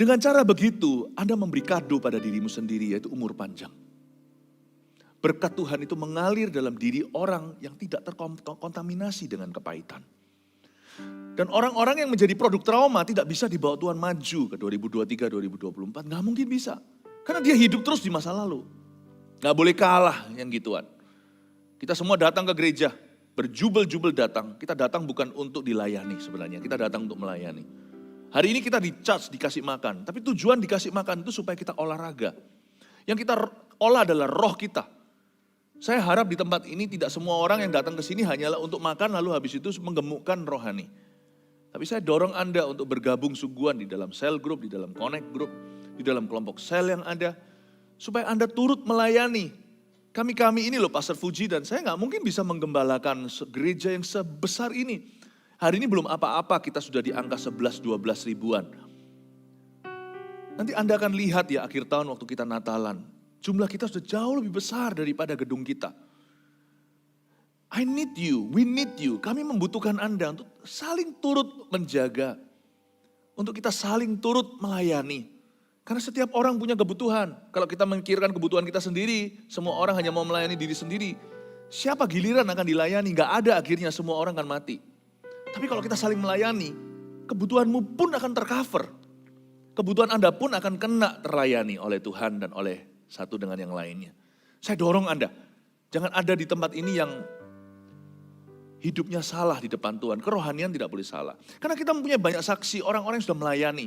Dengan cara begitu, Anda memberi kado pada dirimu sendiri, yaitu umur panjang. Berkat Tuhan itu mengalir dalam diri orang yang tidak terkontaminasi dengan kepahitan. Dan orang-orang yang menjadi produk trauma tidak bisa dibawa Tuhan maju ke 2023, 2024. Nggak mungkin bisa. Karena dia hidup terus di masa lalu. Nggak boleh kalah yang gituan. Kita semua datang ke gereja, berjubel-jubel datang. Kita datang bukan untuk dilayani sebenarnya, kita datang untuk melayani. Hari ini kita di-charge, dikasih makan. Tapi tujuan dikasih makan itu supaya kita olahraga. Yang kita olah adalah roh kita. Saya harap di tempat ini tidak semua orang yang datang ke sini hanyalah untuk makan lalu habis itu menggemukkan rohani. Tapi saya dorong Anda untuk bergabung sungguhan di dalam cell group, di dalam connect group, di dalam kelompok sel yang ada. Supaya Anda turut melayani. Kami ini loh Pastor Fuji dan saya nggak mungkin bisa menggembalakan gereja yang sebesar ini. Hari ini belum apa-apa kita sudah di angka 11-12 ribuan. Nanti Anda akan lihat ya akhir tahun waktu kita Natalan. Jumlah kita sudah jauh lebih besar daripada gedung kita. I need you, we need you. Kami membutuhkan Anda untuk saling turut menjaga. Untuk kita saling turut melayani. Karena setiap orang punya kebutuhan. Kalau kita memikirkan kebutuhan kita sendiri, semua orang hanya mau melayani diri sendiri. Siapa giliran akan dilayani? Gak ada akhirnya semua orang akan mati. Tapi kalau kita saling melayani, kebutuhanmu pun akan tercover. Kebutuhan Anda pun akan kena terlayani oleh Tuhan dan oleh satu dengan yang lainnya. Saya dorong Anda, jangan ada di tempat ini yang hidupnya salah di depan Tuhan. Kerohanian tidak boleh salah. Karena kita mempunyai banyak saksi orang-orang yang sudah melayani.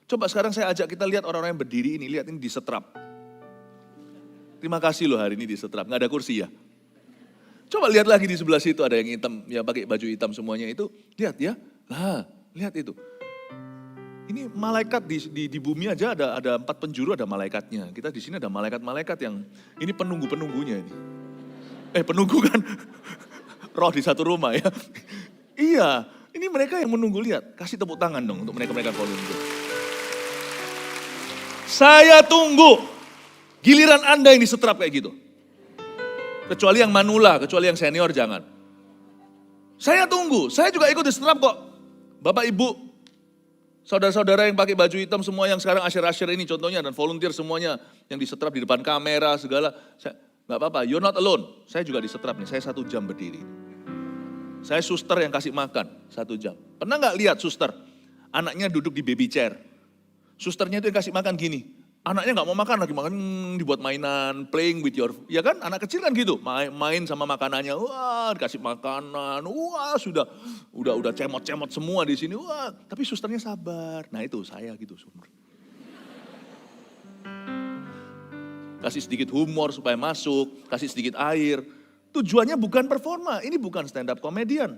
Coba sekarang saya ajak kita lihat orang-orang yang berdiri ini, lihat ini disetrap. Terima kasih loh hari ini disetrap, gak ada kursi ya. Coba lihat lagi di sebelah situ ada yang hitam, yang pakai baju hitam semuanya itu. Lihat ya, nah lihat itu. Ini malaikat di bumi aja ada 4 penjuru ada malaikatnya. Kita di sini ada malaikat-malaikat yang ini penunggu-penunggunya ini. Penunggu kan, roh di satu rumah ya. Iya, ini mereka yang menunggu, lihat. Kasih tepuk tangan dong untuk mereka-mereka volunteer. Saya tunggu giliran Anda yang disetrap kayak gitu. Kecuali yang manula, kecuali yang senior jangan. Saya tunggu, saya juga ikut disetrap kok. Bapak Ibu, saudara-saudara yang pakai baju hitam semua yang sekarang asyir-asyir ini contohnya dan volunteer semuanya yang disetrap di depan kamera segala. Gak apa-apa, you're not alone. Saya juga disetrap nih, saya 1 jam berdiri. Saya suster yang kasih makan 1 jam. Pernah gak lihat suster? Anaknya duduk di baby chair. Susternya itu yang kasih makan gini. Anaknya gak mau makan lagi, makan dibuat mainan, playing with your, ya kan anak kecil kan gitu. Main sama makanannya, wah dikasih makanan, wah udah cemot-cemot semua di sini. Wah, tapi susternya sabar. Nah itu saya gitu sumber. Kasih sedikit humor supaya masuk, kasih sedikit air. Tujuannya bukan performa, ini bukan stand up comedian.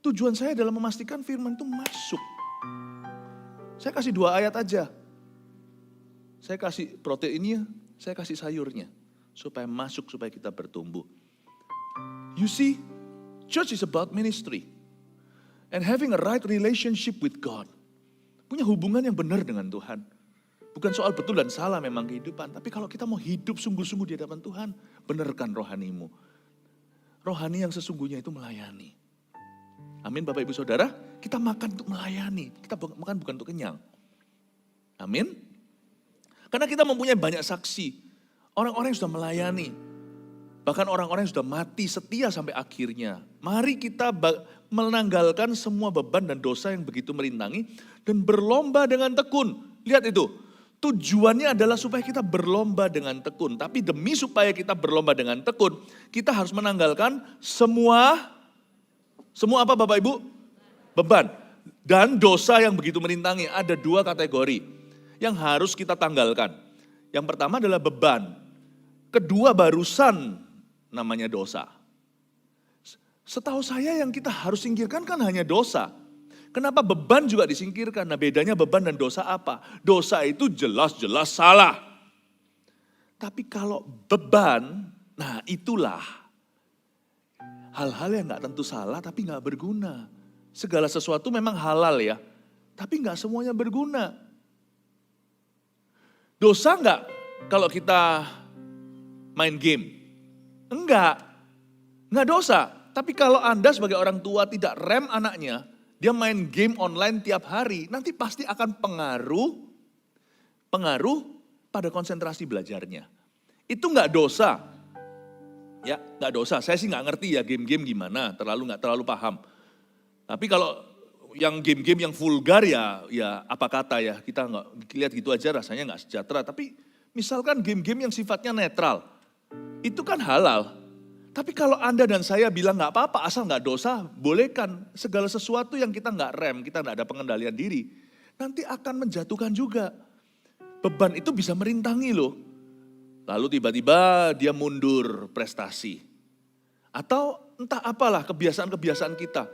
Tujuan saya adalah memastikan firman itu masuk. Saya kasih 2 ayat aja. Saya kasih proteinnya, saya kasih sayurnya. Supaya masuk, supaya kita bertumbuh. You see, church is about ministry. And having a right relationship with God. Punya hubungan yang benar dengan Tuhan. Bukan soal betul dan salah memang kehidupan. Tapi kalau kita mau hidup sungguh-sungguh di hadapan Tuhan, benarkan rohanimu. Rohani yang sesungguhnya itu melayani. Amin Bapak Ibu Saudara, kita makan untuk melayani. Kita makan bukan untuk kenyang. Amin. Karena kita mempunyai banyak saksi. Orang-orang yang sudah melayani. Bahkan orang-orang yang sudah mati setia sampai akhirnya. Mari kita menanggalkan semua beban dan dosa yang begitu merintangi. Dan berlomba dengan tekun. Lihat itu. Tujuannya adalah supaya kita berlomba dengan tekun. Tapi demi supaya kita berlomba dengan tekun. Kita harus menanggalkan semua apa Bapak Ibu? Beban. Dan dosa yang begitu merintangi. Ada 2 kategori yang harus kita tanggalkan. Yang pertama adalah beban. Kedua barusan namanya dosa. Setahu saya yang kita harus singkirkan kan hanya dosa. Kenapa beban juga disingkirkan? Nah bedanya beban dan dosa apa? Dosa itu jelas-jelas salah. Tapi kalau beban, nah itulah hal-hal yang gak tentu salah tapi gak berguna. Segala sesuatu memang halal ya, tapi gak semuanya berguna. Dosa gak kalau kita main game? Enggak dosa. Tapi kalau Anda sebagai orang tua tidak rem anaknya, dia main game online tiap hari, nanti pasti akan pengaruh pada konsentrasi belajarnya. Itu gak dosa. Ya, nggak dosa. Saya sih nggak ngerti ya game-game gimana, nggak terlalu paham. Tapi kalau yang game-game yang vulgar ya apa kata ya, kita nggak lihat gitu aja rasanya nggak sejahtera. Tapi misalkan game-game yang sifatnya netral, itu kan halal. Tapi kalau Anda dan saya bilang nggak apa-apa, asal nggak dosa, bolehkan. Segala sesuatu yang kita nggak rem, kita nggak ada pengendalian diri, nanti akan menjatuhkan juga. Beban itu bisa merintangi loh. Lalu tiba-tiba dia mundur prestasi. Atau entah apalah kebiasaan-kebiasaan kita.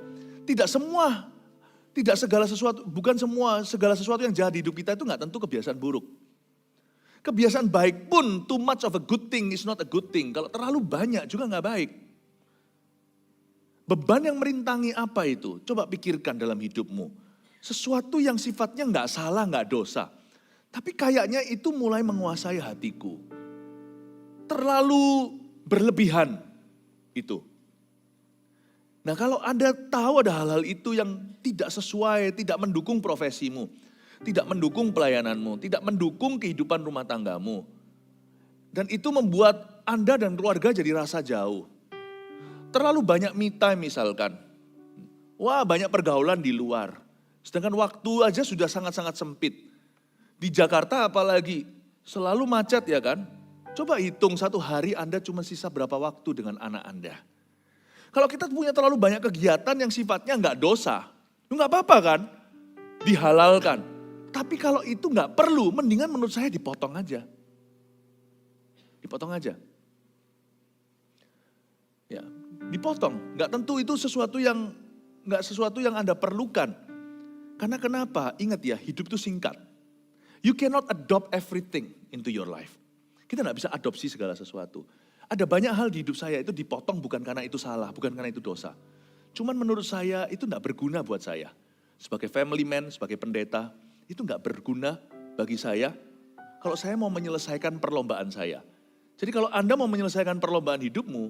Tidak segala sesuatu, bukan segala sesuatu yang jahat di hidup kita itu nggak tentu kebiasaan buruk. Kebiasaan baik pun, too much of a good thing is not a good thing. Kalau terlalu banyak juga nggak baik. Beban yang merintangi apa itu? Coba pikirkan dalam hidupmu. Sesuatu yang sifatnya nggak salah, nggak dosa. Tapi kayaknya itu mulai menguasai hatiku. Terlalu berlebihan itu. Nah kalau Anda tahu ada hal-hal itu yang tidak sesuai, tidak mendukung profesimu, tidak mendukung pelayananmu, tidak mendukung kehidupan rumah tanggamu. Dan itu membuat Anda dan keluarga jadi rasa jauh. Terlalu banyak me time misalkan. Wah banyak pergaulan di luar. Sedangkan waktu aja sudah sangat-sangat sempit. Di Jakarta apalagi selalu macet ya kan. Coba hitung satu hari Anda cuma sisa berapa waktu dengan anak Anda. Kalau kita punya terlalu banyak kegiatan yang sifatnya nggak dosa, nggak apa-apa kan, dihalalkan. Tapi kalau itu nggak perlu, mendingan menurut saya dipotong aja. Dipotong aja. Ya, dipotong. Nggak tentu itu sesuatu yang Anda perlukan. Karena kenapa? Ingat ya, hidup itu singkat. You cannot adopt everything into your life. Kita nggak bisa adopsi segala sesuatu. Ada banyak hal di hidup saya itu dipotong bukan karena itu salah, bukan karena itu dosa. Cuman menurut saya itu nggak berguna buat saya. Sebagai family man, sebagai pendeta, itu nggak berguna bagi saya kalau saya mau menyelesaikan perlombaan saya. Jadi kalau Anda mau menyelesaikan perlombaan hidupmu,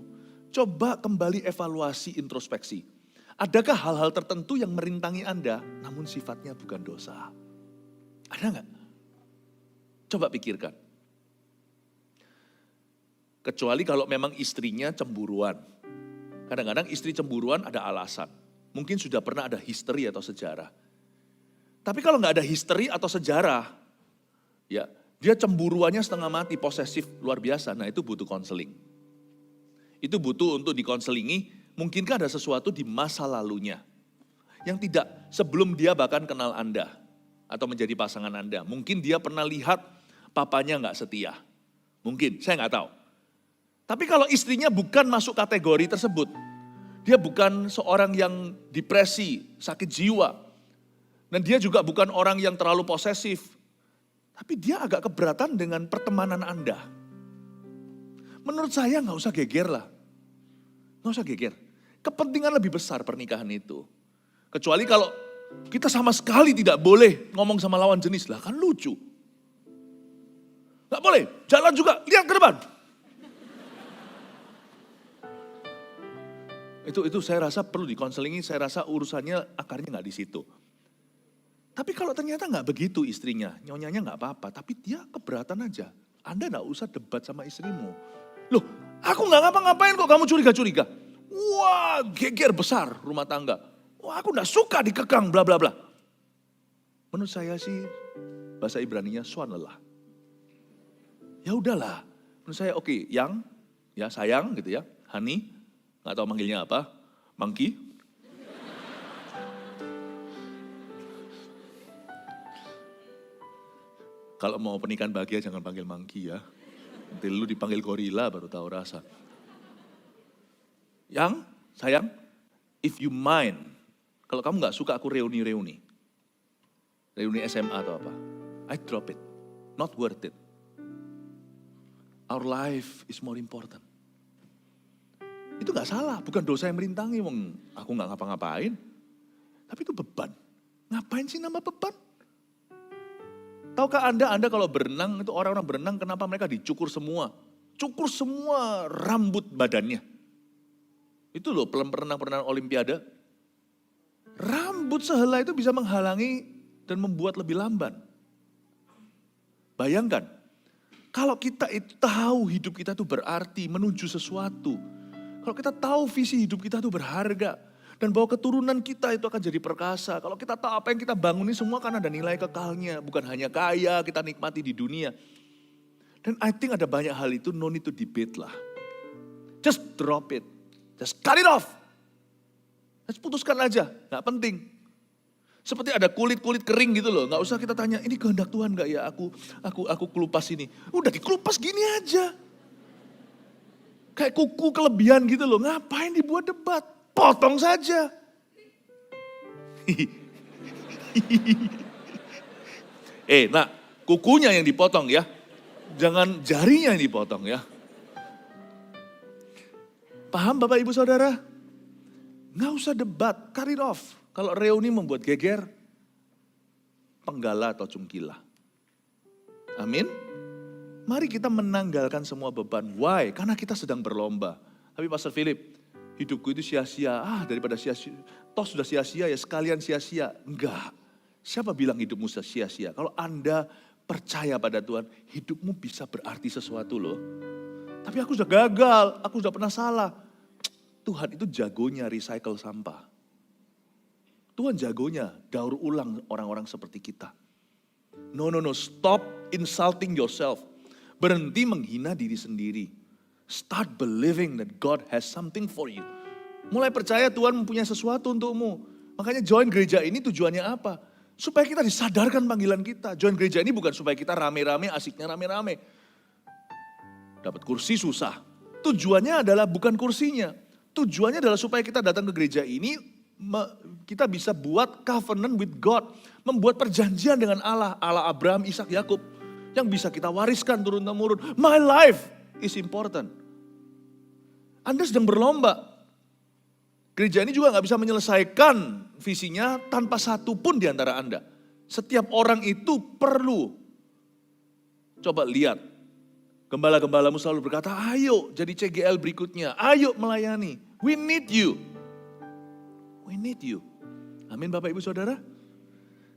coba kembali evaluasi introspeksi. Adakah hal-hal tertentu yang merintangi Anda, namun sifatnya bukan dosa? Ada nggak? Coba pikirkan. Kecuali kalau memang istrinya cemburuan. Kadang-kadang istri cemburuan ada alasan. Mungkin sudah pernah ada history atau sejarah. Tapi kalau nggak ada history atau sejarah, ya dia cemburuannya setengah mati, posesif, luar biasa. Nah itu butuh konseling. Itu butuh untuk dikonselingi, mungkinkah ada sesuatu di masa lalunya. Yang tidak sebelum dia bahkan kenal Anda. Atau menjadi pasangan Anda. Mungkin dia pernah lihat papanya nggak setia. Mungkin, saya nggak tahu. Tapi kalau istrinya bukan masuk kategori tersebut, dia bukan seorang yang depresi, sakit jiwa, dan dia juga bukan orang yang terlalu posesif, tapi dia agak keberatan dengan pertemanan Anda. Menurut saya nggak usah geger lah, nggak usah geger. Kepentingan lebih besar pernikahan itu. Kecuali kalau kita sama sekali tidak boleh ngomong sama lawan jenis, lah kan lucu. Nggak boleh, jalan juga, lihat ke depan. Itu saya rasa perlu dikonselingi, saya rasa urusannya akarnya nggak di situ. Tapi kalau ternyata nggak begitu istrinya, nyonyanya nggak apa-apa, tapi dia keberatan aja. Anda nggak usah debat sama istrimu. Loh, aku nggak ngapa-ngapain kok kamu curiga-curiga. Wah, geger besar rumah tangga. Wah, aku nggak suka dikekang, bla bla bla. Menurut saya sih bahasa Ibraninya swanlelah. Ya udahlah, menurut saya oke, yang, ya sayang gitu ya, honey. Nggak tahu manggilnya apa, monkey. Kalau mau pernikahan bahagia jangan panggil monkey ya. Nanti lu dipanggil gorila baru tahu rasa. Yang, sayang, if you mind, kalau kamu nggak suka aku reuni SMA atau apa, I drop it, not worth it. Our life is more important. Itu gak salah, bukan dosa yang merintangi, aku gak ngapa-ngapain. Tapi itu beban. Ngapain sih nambah beban? Tahukah Anda kalau berenang, itu orang-orang berenang kenapa mereka dicukur semua? Cukur semua rambut badannya. Itu loh perenang-perenang olimpiade. Rambut sehelai itu bisa menghalangi dan membuat lebih lamban. Bayangkan, kalau kita itu tahu hidup kita itu berarti menuju sesuatu. Kalau kita tahu visi hidup kita itu berharga. Dan bahwa keturunan kita itu akan jadi perkasa. Kalau kita tahu apa yang kita bangun ini semua kan ada nilai kekalnya. Bukan hanya kaya, kita nikmati di dunia. Dan I think ada banyak hal itu no need to debate lah. Just drop it. Just cut it off. Just putuskan aja, gak penting. Seperti ada kulit-kulit kering gitu loh. Gak usah kita tanya, ini kehendak Tuhan gak ya aku kelupas ini. Udah dikelupas gini aja. Kayak kuku kelebihan gitu loh. Ngapain dibuat debat? Potong saja. Nah kukunya yang dipotong ya. Jangan jarinya yang dipotong ya. Paham Bapak Ibu Saudara? Nggak usah debat, cut it off. Kalau reuni membuat geger, penggala atau cungkila. Amin. Mari kita menanggalkan semua beban. Why? Karena kita sedang berlomba. Tapi Pastor Philip, hidupku itu sia-sia. Daripada sia-sia, toh sudah sia-sia ya sekalian sia-sia. Enggak. Siapa bilang hidupmu sia-sia? Kalau Anda percaya pada Tuhan, hidupmu bisa berarti sesuatu loh. Tapi aku sudah gagal, aku sudah pernah salah. Tuhan itu jagonya recycle sampah. Tuhan jagonya daur ulang orang-orang seperti kita. No, stop insulting yourself. Berhenti menghina diri sendiri. Start believing that God has something for you. Mulai percaya Tuhan mempunyai sesuatu untukmu. Makanya join gereja ini tujuannya apa? Supaya kita disadarkan panggilan kita. Join gereja ini bukan supaya kita rame-rame, asiknya rame-rame. Dapat kursi susah. Tujuannya adalah bukan kursinya. Tujuannya adalah supaya kita datang ke gereja ini, kita bisa buat covenant with God. Membuat perjanjian dengan Allah. Allah Abraham, Ishak, Yakub. Yang bisa kita wariskan turun-temurun. My life is important. Anda sedang berlomba. Gereja ini juga gak bisa menyelesaikan visinya tanpa satu pun di antara Anda. Setiap orang itu perlu. Coba lihat. Gembala-gembalamu selalu berkata, ayo jadi CGL berikutnya. Ayo melayani. We need you. We need you. Amin Bapak Ibu Saudara.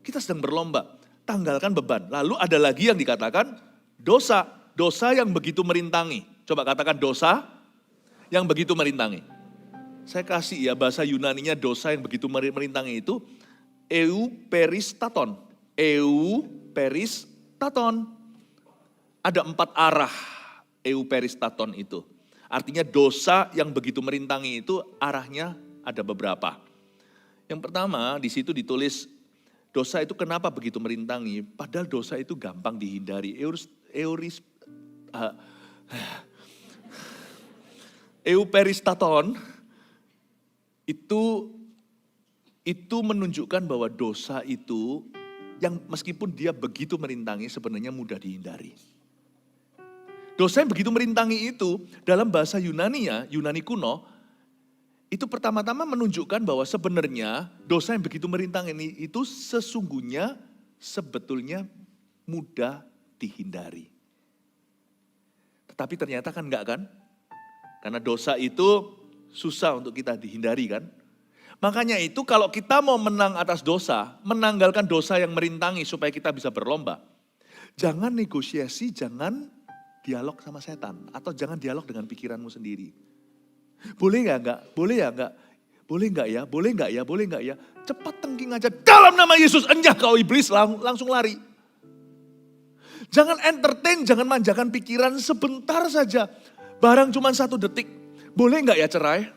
Kita sedang berlomba. Tanggalkan beban. Lalu ada lagi yang dikatakan dosa. Dosa yang begitu merintangi. Coba katakan dosa yang begitu merintangi. Saya kasih ya bahasa Yunaninya dosa yang begitu merintangi itu. Euperistaton. Euperistaton. Ada 4 arah euperistaton itu. Artinya dosa yang begitu merintangi itu arahnya ada beberapa. Yang pertama di situ ditulis dosa itu kenapa begitu merintangi? Padahal dosa itu gampang dihindari. Euperistaton itu menunjukkan bahwa dosa itu yang meskipun dia begitu merintangi sebenarnya mudah dihindari. Dosa yang begitu merintangi itu dalam bahasa Yunani kuno, itu pertama-tama menunjukkan bahwa sebenarnya dosa yang begitu merintangi itu sebetulnya mudah dihindari. Tetapi ternyata kan enggak kan? Karena dosa itu susah untuk kita dihindari kan? Makanya itu kalau kita mau menang atas dosa, menanggalkan dosa yang merintangi supaya kita bisa berlomba. Jangan negosiasi, jangan dialog sama setan. Atau jangan dialog dengan pikiranmu sendiri. Boleh enggak? Boleh ya enggak? Boleh enggak ya? Boleh enggak ya? Boleh enggak ya? Cepat tengking aja. Dalam nama Yesus, enyah kau iblis, langsung lari. Jangan entertain, jangan manjakan pikiran sebentar saja. Barang cuma 1 detik. Boleh enggak ya cerai?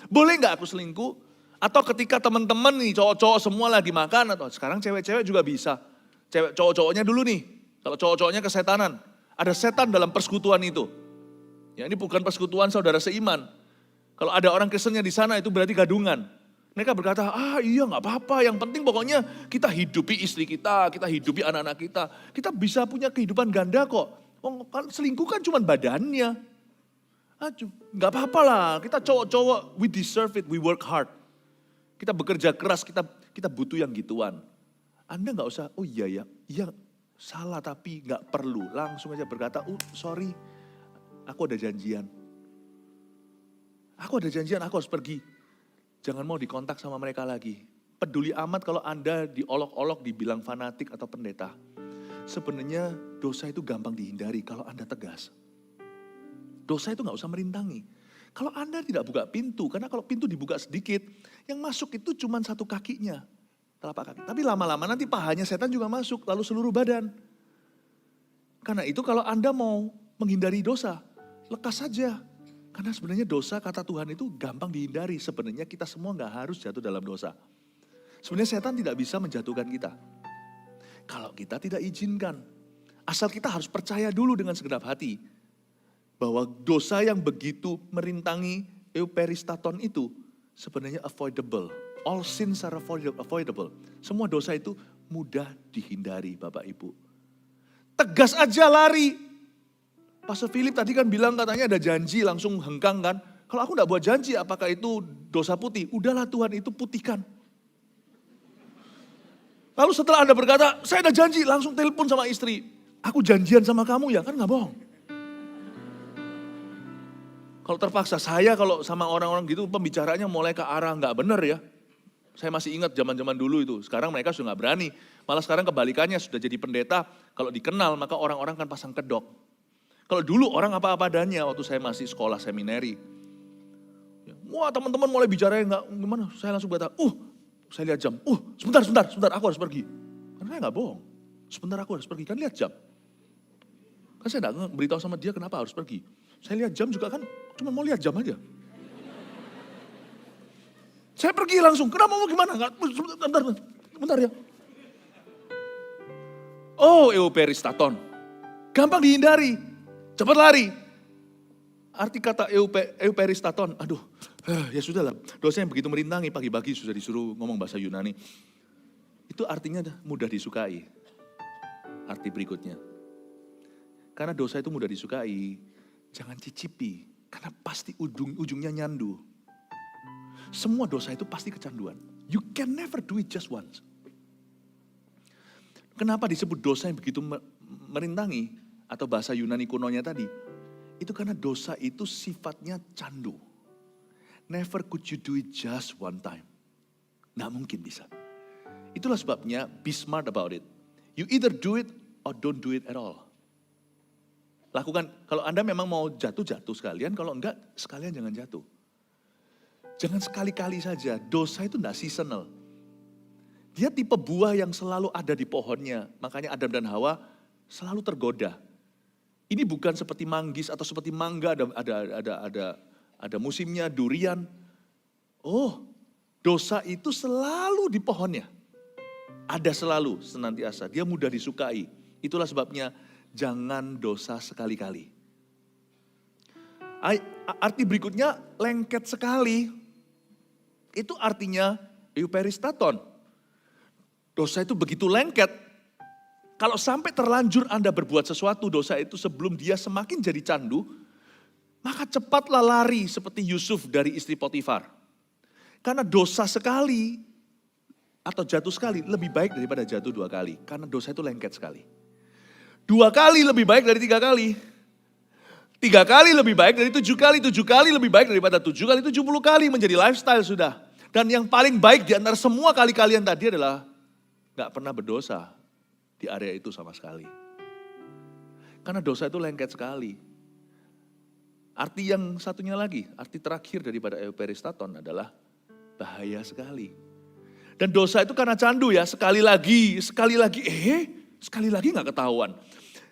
Boleh enggak aku selingkuh? Atau ketika teman-teman nih cowok-cowok semua lagi makan. Atau sekarang cewek-cewek juga bisa. Cowok-cowoknya dulu nih. Kalau cowok-cowoknya kesetanan. Ada setan dalam persekutuan itu. Ya, ini bukan persekutuan saudara seiman. Kalau ada orang Kristennya di sana itu berarti gadungan. Mereka berkata, iya gak apa-apa, yang penting pokoknya kita hidupi istri kita hidupi anak-anak kita. Kita bisa punya kehidupan ganda kok. Kan selingkuh kan cuma badannya. Gak apa-apa lah, kita cowok-cowok, we deserve it, we work hard. Kita bekerja keras, kita butuh yang gituan. Anda gak usah, oh iya salah tapi gak perlu. Langsung aja berkata, sorry, aku ada janjian. Aku harus pergi. Jangan mau dikontak sama mereka lagi. Peduli amat kalau Anda diolok-olok, dibilang fanatik atau pendeta. Sebenarnya dosa itu gampang dihindari kalau Anda tegas. Dosa itu gak usah merintangi. Kalau Anda tidak buka pintu, karena kalau pintu dibuka sedikit, yang masuk itu cuma satu kakinya, telapak kaki. Tapi lama-lama nanti pahanya setan juga masuk, lalu seluruh badan. Karena itu kalau Anda mau menghindari dosa, lekas saja. Karena sebenarnya dosa kata Tuhan itu gampang dihindari. Sebenarnya kita semua gak harus jatuh dalam dosa. Sebenarnya setan tidak bisa menjatuhkan kita. Kalau kita tidak izinkan. Asal kita harus percaya dulu dengan segenap hati. Bahwa dosa yang begitu merintangi euperistaton itu sebenarnya avoidable. All sins are avoidable. Semua dosa itu mudah dihindari Bapak Ibu. Tegas aja lari. Pastor Philip tadi kan bilang katanya ada janji langsung hengkang kan. Kalau aku gak buat janji apakah itu dosa putih? Udahlah Tuhan itu putihkan. Lalu setelah Anda berkata saya ada janji langsung telepon sama istri. Aku janjian sama kamu ya kan gak bohong. Kalau terpaksa saya kalau sama orang-orang gitu pembicaranya mulai ke arah nggak benar ya. Saya masih ingat zaman-zaman dulu itu. Sekarang mereka sudah nggak berani. Malah sekarang kebalikannya sudah jadi pendeta. Kalau dikenal maka orang-orang kan pasang kedok. Kalau dulu orang apa-apa adanya waktu saya masih sekolah seminari. Wah teman-teman mulai bicara nggak gimana. Saya langsung berkata, saya lihat jam. Sebentar aku harus pergi. Karena saya nggak bohong. Sebentar aku harus pergi. Kan lihat jam. Kan saya nggak beritahu sama dia kenapa harus pergi. Saya lihat jam juga kan, cuma mau lihat jam aja. Saya pergi langsung, kenapa mau gimana? Bentar ya. Oh, euperistaton. Gampang dihindari, cepat lari. Arti kata euperistaton, ya sudah lah. Dosa yang begitu merintangi, pagi-pagi sudah disuruh ngomong bahasa Yunani. Itu artinya mudah disukai. Arti berikutnya. Karena dosa itu mudah disukai. Jangan cicipi, karena pasti ujungnya nyandu. Semua dosa itu pasti kecanduan. You can never do it just once. Kenapa disebut dosa yang begitu merintangi, atau bahasa Yunani kunonya tadi, itu karena dosa itu sifatnya candu. Never could you do it just one time. Nggak mungkin bisa. Itulah sebabnya be smart about it. You either do it or don't do it at all. Lakukan, kalau Anda memang mau jatuh sekalian, kalau enggak sekalian jangan jatuh. Jangan sekali-kali saja, dosa itu enggak seasonal. Dia tipe buah yang selalu ada di pohonnya, makanya Adam dan Hawa selalu tergoda. Ini bukan seperti manggis atau seperti mangga, ada musimnya, durian. Oh, dosa itu selalu di pohonnya. Ada selalu, senantiasa, dia mudah disukai. Itulah sebabnya, jangan dosa sekali-kali. Arti berikutnya lengket sekali. Itu artinya euperistaton. Dosa itu begitu lengket. Kalau sampai terlanjur Anda berbuat sesuatu dosa itu sebelum dia semakin jadi candu, maka cepatlah lari seperti Yusuf dari istri Potifar. Karena dosa sekali atau jatuh sekali lebih baik daripada jatuh 2 kali. Karena dosa itu lengket sekali. 2 kali lebih baik dari 3 kali. 3 kali lebih baik dari 7 kali. 7 kali lebih baik daripada 7 kali. 70 kali menjadi lifestyle sudah. Dan yang paling baik di antara semua kali-kalian tadi adalah gak pernah berdosa di area itu sama sekali. Karena dosa itu lengket sekali. Arti yang satunya lagi, arti terakhir daripada euperistaton adalah bahaya sekali. Dan dosa itu karena candu ya, sekali lagi gak ketahuan.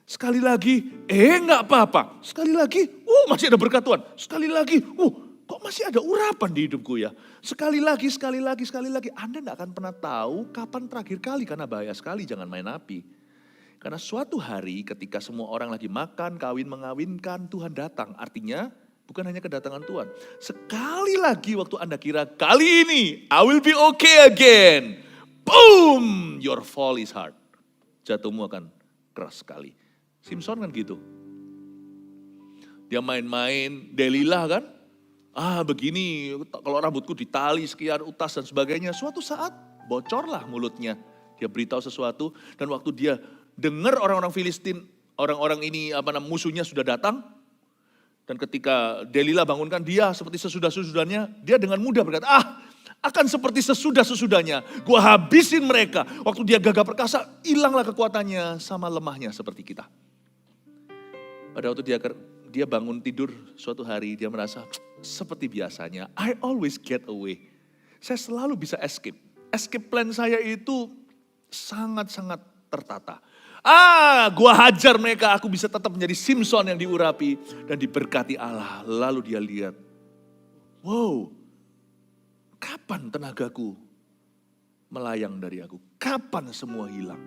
Sekali lagi, gak apa-apa. Sekali lagi, masih ada berkat Tuhan. Sekali lagi, kok masih ada urapan di hidupku ya. Sekali lagi. Anda gak akan pernah tahu kapan terakhir kali, karena bahaya sekali, jangan main api. Karena suatu hari ketika semua orang lagi makan, kawin, mengawinkan, Tuhan datang. Artinya bukan hanya kedatangan Tuhan. Sekali lagi waktu Anda kira, kali ini I will be okay again. Boom, your fall is hard. Jatuhmu akan keras sekali. Simpson kan gitu. Dia main-main, Delilah kan. Begini, kalau rambutku ditali sekian utas dan sebagainya. Suatu saat bocorlah mulutnya. Dia beritahu sesuatu dan waktu dia dengar orang-orang Filistin, orang-orang ini musuhnya sudah datang. Dan ketika Delilah bangunkan dia seperti sesudah-sesudahnya, dia dengan mudah berkata, akan seperti sesudah-sesudahnya. Gua habisin mereka. Waktu dia gagah perkasa, hilanglah kekuatannya sama lemahnya seperti kita. Pada waktu dia dia bangun tidur suatu hari, dia merasa seperti biasanya, I always get away. Saya selalu bisa escape. Escape plan saya itu sangat-sangat tertata. Gua hajar mereka, aku bisa tetap menjadi Simpson yang diurapi dan diberkati Allah. Lalu dia lihat, wow, kapan tenagaku melayang dari aku? Kapan semua hilang?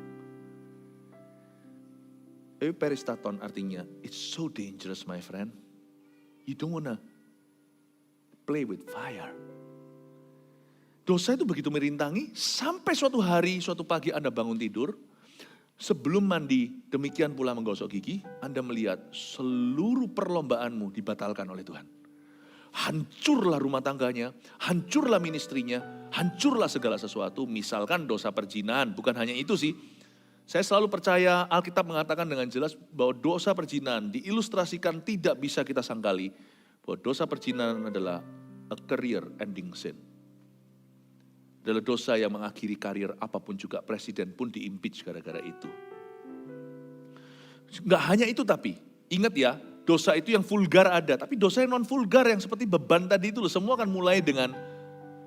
Peristaton artinya, it's so dangerous my friend. You don't wanna play with fire. Dosa itu begitu merintangi, sampai suatu hari, suatu pagi Anda bangun tidur, sebelum mandi, demikian pula menggosok gigi, Anda melihat seluruh perlombaanmu dibatalkan oleh Tuhan. Hancurlah rumah tangganya, hancurlah ministrinya, hancurlah segala sesuatu. Misalkan dosa perzinahan, bukan hanya itu sih. Saya selalu percaya Alkitab mengatakan dengan jelas bahwa dosa perzinahan diilustrasikan tidak bisa kita sangkali. Bahwa dosa perzinahan adalah a career ending sin. Adalah dosa yang mengakhiri karir apapun juga, presiden pun diimpeach gara-gara itu. Enggak hanya itu tapi, ingat ya, dosa itu yang vulgar ada, tapi dosa yang non vulgar yang seperti beban tadi itu loh, semua akan mulai dengan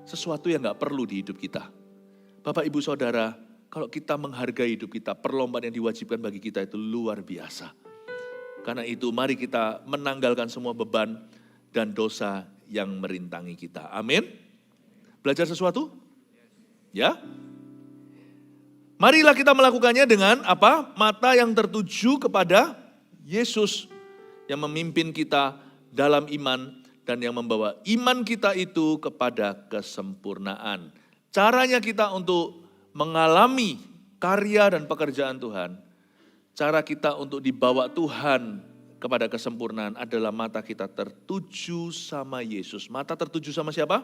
sesuatu yang gak perlu di hidup kita. Bapak, Ibu, Saudara, kalau kita menghargai hidup kita, perlombaan yang diwajibkan bagi kita itu luar biasa. Karena itu mari kita menanggalkan semua beban dan dosa yang merintangi kita. Amin. Belajar sesuatu? Ya. Marilah kita melakukannya dengan apa? Mata yang tertuju kepada Yesus yang memimpin kita dalam iman dan yang membawa iman kita itu kepada kesempurnaan. Caranya kita untuk mengalami karya dan pekerjaan Tuhan, cara kita untuk dibawa Tuhan kepada kesempurnaan adalah mata kita tertuju sama Yesus. Mata tertuju sama siapa?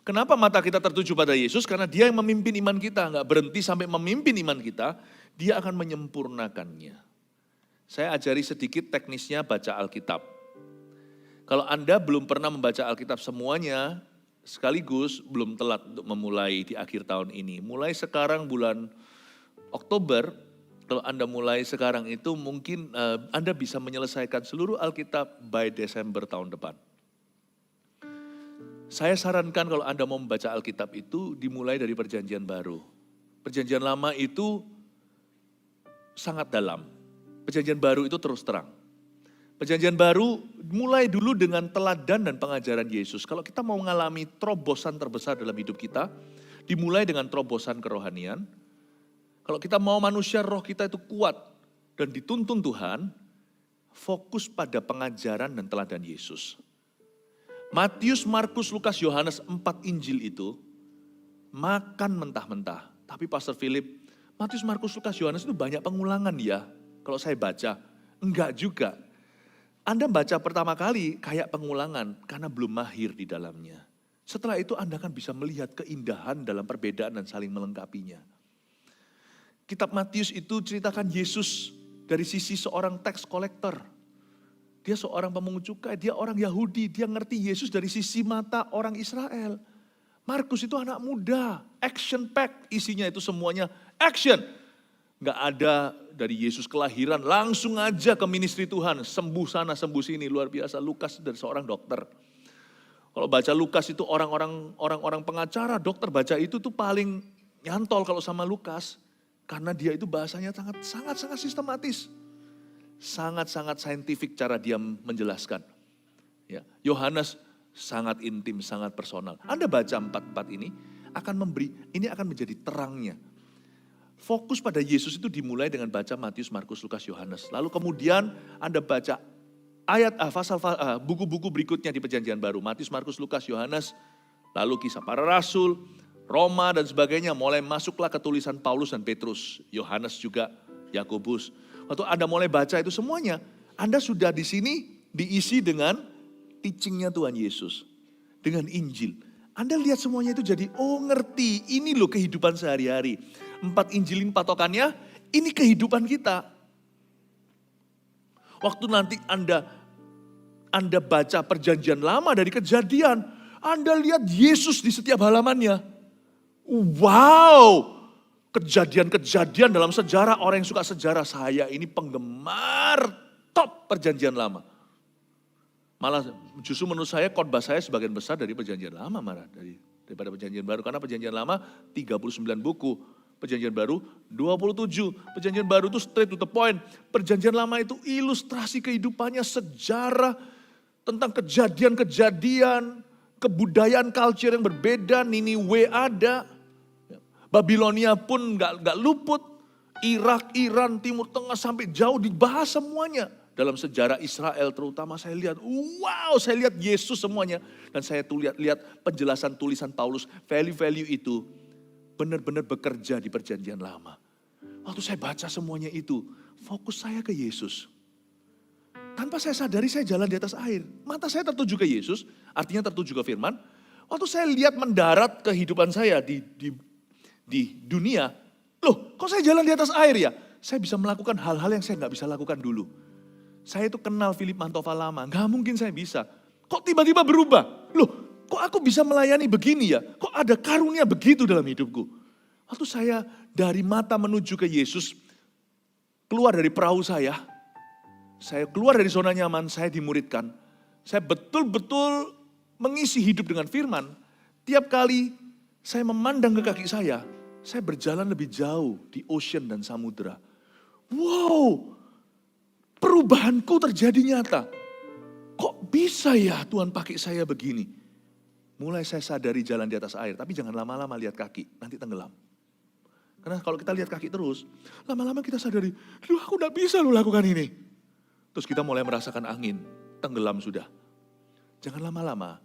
Kenapa mata kita tertuju pada Yesus? Karena dia yang memimpin iman kita, nggak berhenti sampai memimpin iman kita, dia akan menyempurnakannya. Saya ajari sedikit teknisnya baca Alkitab. Kalau Anda belum pernah membaca Alkitab semuanya, sekaligus belum telat untuk memulai di akhir tahun ini. Mulai sekarang bulan Oktober, kalau Anda mulai sekarang itu mungkin Anda bisa menyelesaikan seluruh Alkitab by Desember tahun depan. Saya sarankan kalau Anda mau membaca Alkitab itu dimulai dari Perjanjian Baru. Perjanjian Lama itu sangat dalam. Perjanjian Baru itu terus terang. Perjanjian Baru mulai dulu dengan teladan dan pengajaran Yesus. Kalau kita mau mengalami terobosan terbesar dalam hidup kita, dimulai dengan terobosan kerohanian. Kalau kita mau manusia roh kita itu kuat dan dituntun Tuhan, fokus pada pengajaran dan teladan Yesus. Matius, Markus, Lukas, Yohanes, 4 Injil itu makan mentah-mentah. Tapi Pastor Philip, Matius, Markus, Lukas, Yohanes itu banyak pengulangan ya. Kalau saya baca, enggak juga. Anda baca pertama kali kayak pengulangan karena belum mahir di dalamnya. Setelah itu Anda akan bisa melihat keindahan dalam perbedaan dan saling melengkapinya. Kitab Matius itu ceritakan Yesus dari sisi seorang tax collector. Dia seorang pemungut cukai, dia orang Yahudi, dia ngerti Yesus dari sisi mata orang Israel. Markus itu anak muda, action pack, isinya itu semuanya action. Gak ada dari Yesus kelahiran, langsung aja ke ministry Tuhan, sembuh sana, sembuh sini, luar biasa. Lukas dari seorang dokter. Kalau baca Lukas itu orang-orang pengacara, dokter baca itu tuh paling nyantol kalau sama Lukas. Karena dia itu bahasanya sangat sistematis. Sangat-sangat saintifik cara dia menjelaskan. Ya, Yohanes sangat intim, sangat personal. Anda baca 4 ini akan menjadi terangnya. Fokus pada Yesus itu dimulai dengan baca Matius, Markus, Lukas, Yohanes. Lalu kemudian Anda baca buku-buku berikutnya di Perjanjian Baru. Matius, Markus, Lukas, Yohanes, lalu kisah para rasul, Roma dan sebagainya. Mulai masuklah ke tulisan Paulus dan Petrus, Yohanes juga, Yakobus. Waktu Anda mulai baca itu semuanya, Anda sudah di sini diisi dengan teachingnya Tuhan Yesus. Dengan Injil. Anda lihat semuanya itu jadi, oh ngerti, ini loh kehidupan sehari-hari. 4 Injil ini patokannya, ini kehidupan kita. Waktu nanti Anda baca Perjanjian Lama dari Kejadian, Anda lihat Yesus di setiap halamannya. Wow, kejadian-kejadian dalam sejarah, orang yang suka sejarah, saya ini penggemar top perjanjian lama. Malah justru menurut saya khotbah saya sebagian besar dari perjanjian lama malah daripada perjanjian baru. Karena perjanjian lama 39 buku, perjanjian baru 27. Perjanjian baru itu straight to the point. Perjanjian lama itu ilustrasi kehidupannya, sejarah tentang kejadian-kejadian, kebudayaan culture yang berbeda. Niniwe ada, Babilonia pun gak luput, Irak, Iran, Timur Tengah sampai jauh dibahas semuanya. Dalam sejarah Israel terutama saya lihat, wow, saya lihat Yesus semuanya. Dan saya lihat penjelasan tulisan Paulus, value-value itu benar-benar bekerja di perjanjian lama. Waktu saya baca semuanya itu, fokus saya ke Yesus. Tanpa saya sadari saya jalan di atas air. Mata saya tertuju ke Yesus, artinya tertuju ke firman. Waktu saya lihat mendarat kehidupan saya di dunia, loh kok saya jalan di atas air ya? Saya bisa melakukan hal-hal yang saya gak bisa lakukan dulu. Saya itu kenal Philip Mantova lama, gak mungkin saya bisa. Kok tiba-tiba berubah? Loh, kok aku bisa melayani begini ya? Kok ada karunia begitu dalam hidupku? Waktu saya dari mata menuju ke Yesus, keluar dari perahu saya keluar dari zona nyaman, saya dimuridkan. Saya betul-betul mengisi hidup dengan firman. Tiap kali saya memandang ke kaki saya berjalan lebih jauh di ocean dan samudera. Wow, perubahanku terjadi nyata. Kok bisa ya Tuhan pakai saya begini? Mulai saya sadari jalan di atas air, tapi jangan lama-lama lihat kaki, nanti tenggelam. Karena kalau kita lihat kaki terus, lama-lama kita sadari, aduh aku gak bisa loh lakukan ini. Terus kita mulai merasakan angin, tenggelam sudah. Jangan lama-lama.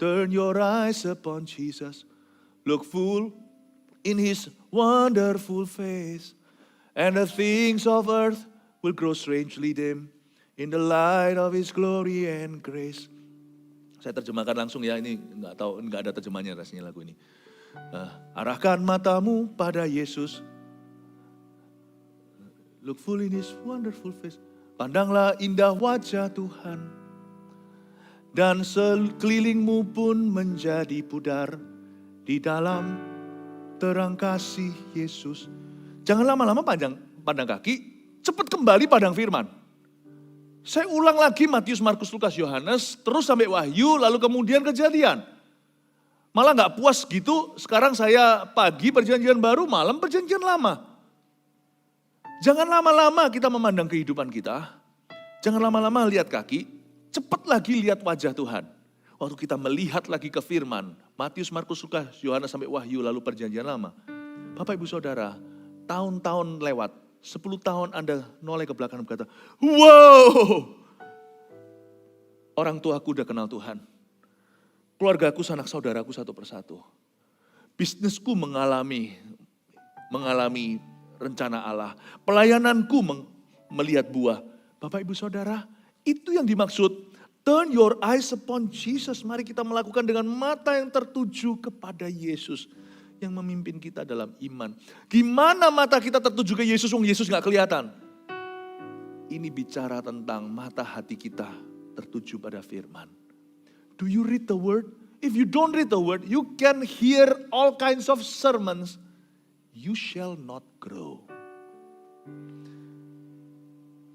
Turn your eyes upon Jesus, look full in His wonderful face, and the things of earth will grow strangely dim in the light of His glory and grace. Saya terjemahkan langsung ya, ini nggak ada terjemahnya rasanya lagu ini. Arahkan matamu pada Yesus, look full in His wonderful face. Pandanglah indah wajah Tuhan, dan sekelilingmu pun menjadi pudar di dalam terang kasih Yesus. Jangan lama-lama pandang kaki, cepat kembali pandang firman. Saya ulang lagi Matius, Markus, Lukas, Yohanes, terus sampai Wahyu, lalu kemudian Kejadian. Malah gak puas gitu, sekarang saya pagi perjanjian baru, malam perjanjian lama. Jangan lama-lama kita memandang kehidupan kita, jangan lama-lama lihat kaki, cepat lagi lihat wajah Tuhan. Waktu kita melihat lagi ke firman, Matius, Markus, Lukas, Yohanes sampai Wahyu, lalu perjanjian lama. Bapak Ibu Saudara, tahun-tahun lewat, 10 tahun Anda noleh ke belakang dan berkata, wow, orang tuaku udah kenal Tuhan. Keluargaku, sanak saudaraku satu persatu. Bisnisku mengalami rencana Allah. Pelayananku melihat buah. Bapak Ibu Saudara, itu yang dimaksud. Turn your eyes upon Jesus. Mari kita melakukan dengan mata yang tertuju kepada Yesus. Yang memimpin kita dalam iman. Gimana mata kita tertuju ke Yesus, Yesus gak kelihatan? Ini bicara tentang mata hati kita tertuju pada firman. Do you read the word? If you don't read the word, you can hear all kinds of sermons. You shall not grow.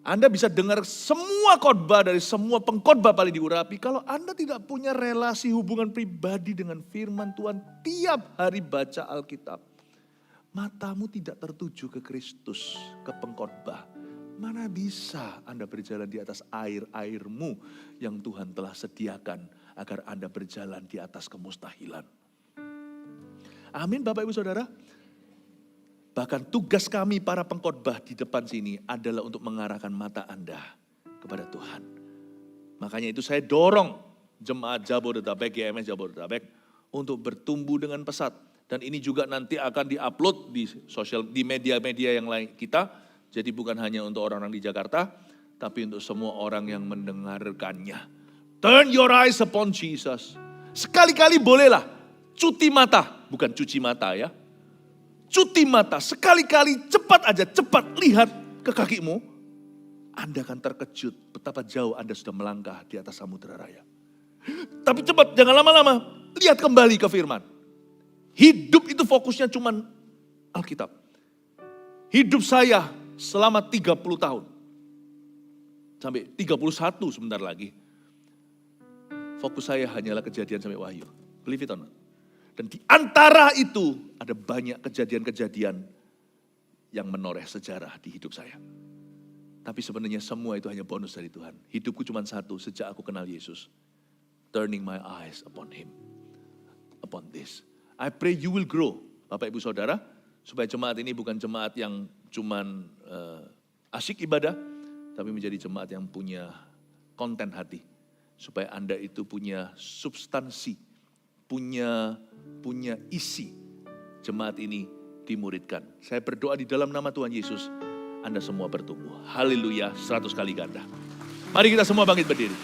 Anda bisa dengar semua khotbah dari semua pengkhotbah paling diurapi. Kalau Anda tidak punya relasi hubungan pribadi dengan firman Tuhan tiap hari baca Alkitab. Matamu tidak tertuju ke Kristus, ke pengkhotbah. Mana bisa Anda berjalan di atas air-airmu yang Tuhan telah sediakan agar Anda berjalan di atas kemustahilan. Amin Bapak Ibu Saudara. Bahkan tugas kami para pengkhotbah di depan sini adalah untuk mengarahkan mata Anda kepada Tuhan. Makanya itu saya dorong jemaat Jabodetabek, GMS Jabodetabek untuk bertumbuh dengan pesat. Dan ini juga nanti akan diupload di media-media yang lain kita. Jadi bukan hanya untuk orang-orang di Jakarta, tapi untuk semua orang yang mendengarkannya. Turn your eyes upon Jesus. Sekali-kali bolehlah cuti mata, bukan cuci mata ya. Cuti mata, sekali-kali cepat lihat ke kakimu. Anda akan terkejut betapa jauh Anda sudah melangkah di atas samudera raya. Tapi cepat, jangan lama-lama. Lihat kembali ke firman. Hidup itu fokusnya cuma Alkitab. Hidup saya selama 30 tahun. sampai 31 sebentar lagi. Fokus saya hanyalah Kejadian sampai Wahyu. Believe it or not. Dan di antara itu ada banyak kejadian-kejadian yang menoreh sejarah di hidup saya. Tapi sebenarnya semua itu hanya bonus dari Tuhan. Hidupku cuma satu sejak aku kenal Yesus. Turning my eyes upon Him. Upon this. I pray you will grow, Bapak Ibu Saudara. Supaya jemaat ini bukan jemaat yang cuman asyik ibadah. Tapi menjadi jemaat yang punya konten hati. Supaya Anda itu punya substansi. Punya isi. Jemaat ini dimuridkan. Saya berdoa di dalam nama Tuhan Yesus. Anda semua bertumbuh. Haleluya, 100 kali ganda. Mari kita semua bangkit berdiri.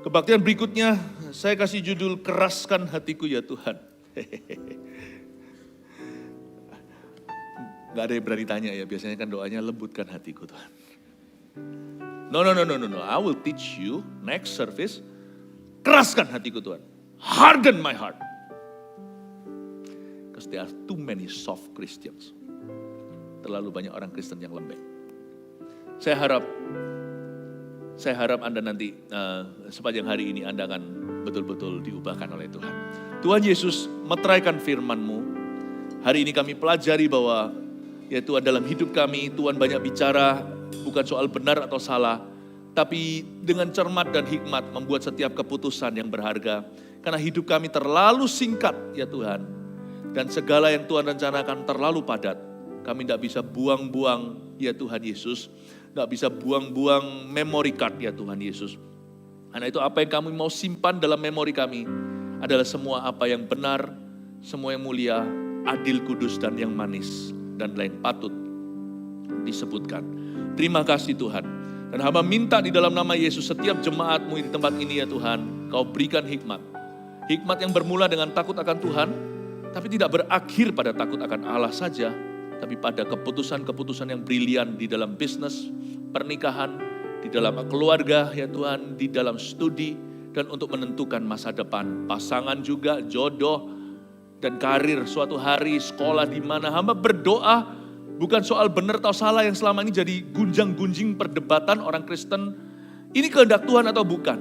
Kebaktian berikutnya, saya kasih judul Keraskan Hatiku ya Tuhan. Gak ada yang berani tanya ya, biasanya kan doanya lembutkan hatiku Tuhan. No. I will teach you next service. Keraskan hatiku Tuhan. Harden my heart. Because there are too many soft Christians. Terlalu banyak orang Kristen yang lembek. Saya harap Anda nanti sepanjang hari ini Anda akan betul-betul diubahkan oleh Tuhan. Tuhan Yesus meteraikan firman-Mu. Hari ini kami pelajari bahwa ya Tuhan dalam hidup kami Tuhan banyak bicara. Bukan soal benar atau salah, tapi dengan cermat dan hikmat membuat setiap keputusan yang berharga. Karena hidup kami terlalu singkat ya Tuhan. Dan segala yang Tuhan rencanakan terlalu padat. Kami tidak bisa buang-buang ya Tuhan Yesus. Tidak bisa buang-buang memory card ya Tuhan Yesus. Karena itu apa yang kami mau simpan dalam memori kami adalah semua apa yang benar, semua yang mulia, adil, kudus, dan yang manis. Dan lain patut disebutkan. Terima kasih Tuhan. Dan hamba minta di dalam nama Yesus setiap jemaat-Mu di tempat ini ya Tuhan. Kau berikan hikmat. Hikmat yang bermula dengan takut akan Tuhan. Tapi tidak berakhir pada takut akan Allah saja. Tapi pada keputusan-keputusan yang brilian di dalam bisnis, pernikahan, di dalam keluarga ya Tuhan. Di dalam studi dan untuk menentukan masa depan. Pasangan juga, jodoh dan karir suatu hari, sekolah di mana. Hamba berdoa. Bukan soal benar atau salah yang selama ini jadi gunjang-gunjing perdebatan orang Kristen. Ini kehendak Tuhan atau bukan.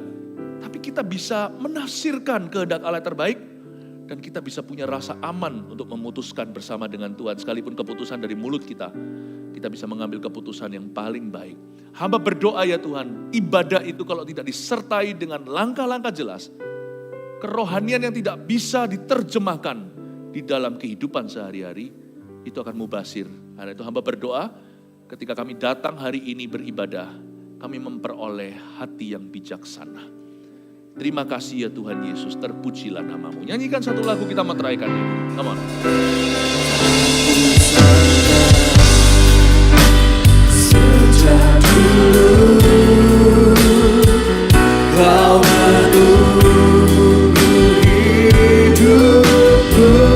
Tapi kita bisa menafsirkan kehendak Allah terbaik. Dan kita bisa punya rasa aman untuk memutuskan bersama dengan Tuhan. Sekalipun keputusan dari mulut kita. Kita bisa mengambil keputusan yang paling baik. Hamba berdoa ya Tuhan. Ibadah itu kalau tidak disertai dengan langkah-langkah jelas. Kerohanian yang tidak bisa diterjemahkan di dalam kehidupan sehari-hari. Itu akan mubasir. Karena itu hamba berdoa ketika kami datang hari ini beribadah. Kami memperoleh hati yang bijaksana. Terima kasih ya Tuhan Yesus. Terpujilah nama-Mu. Nyanyikan satu lagu kita meteraikan ini. Come on. Sejak dulu Kau menunggu hidupku.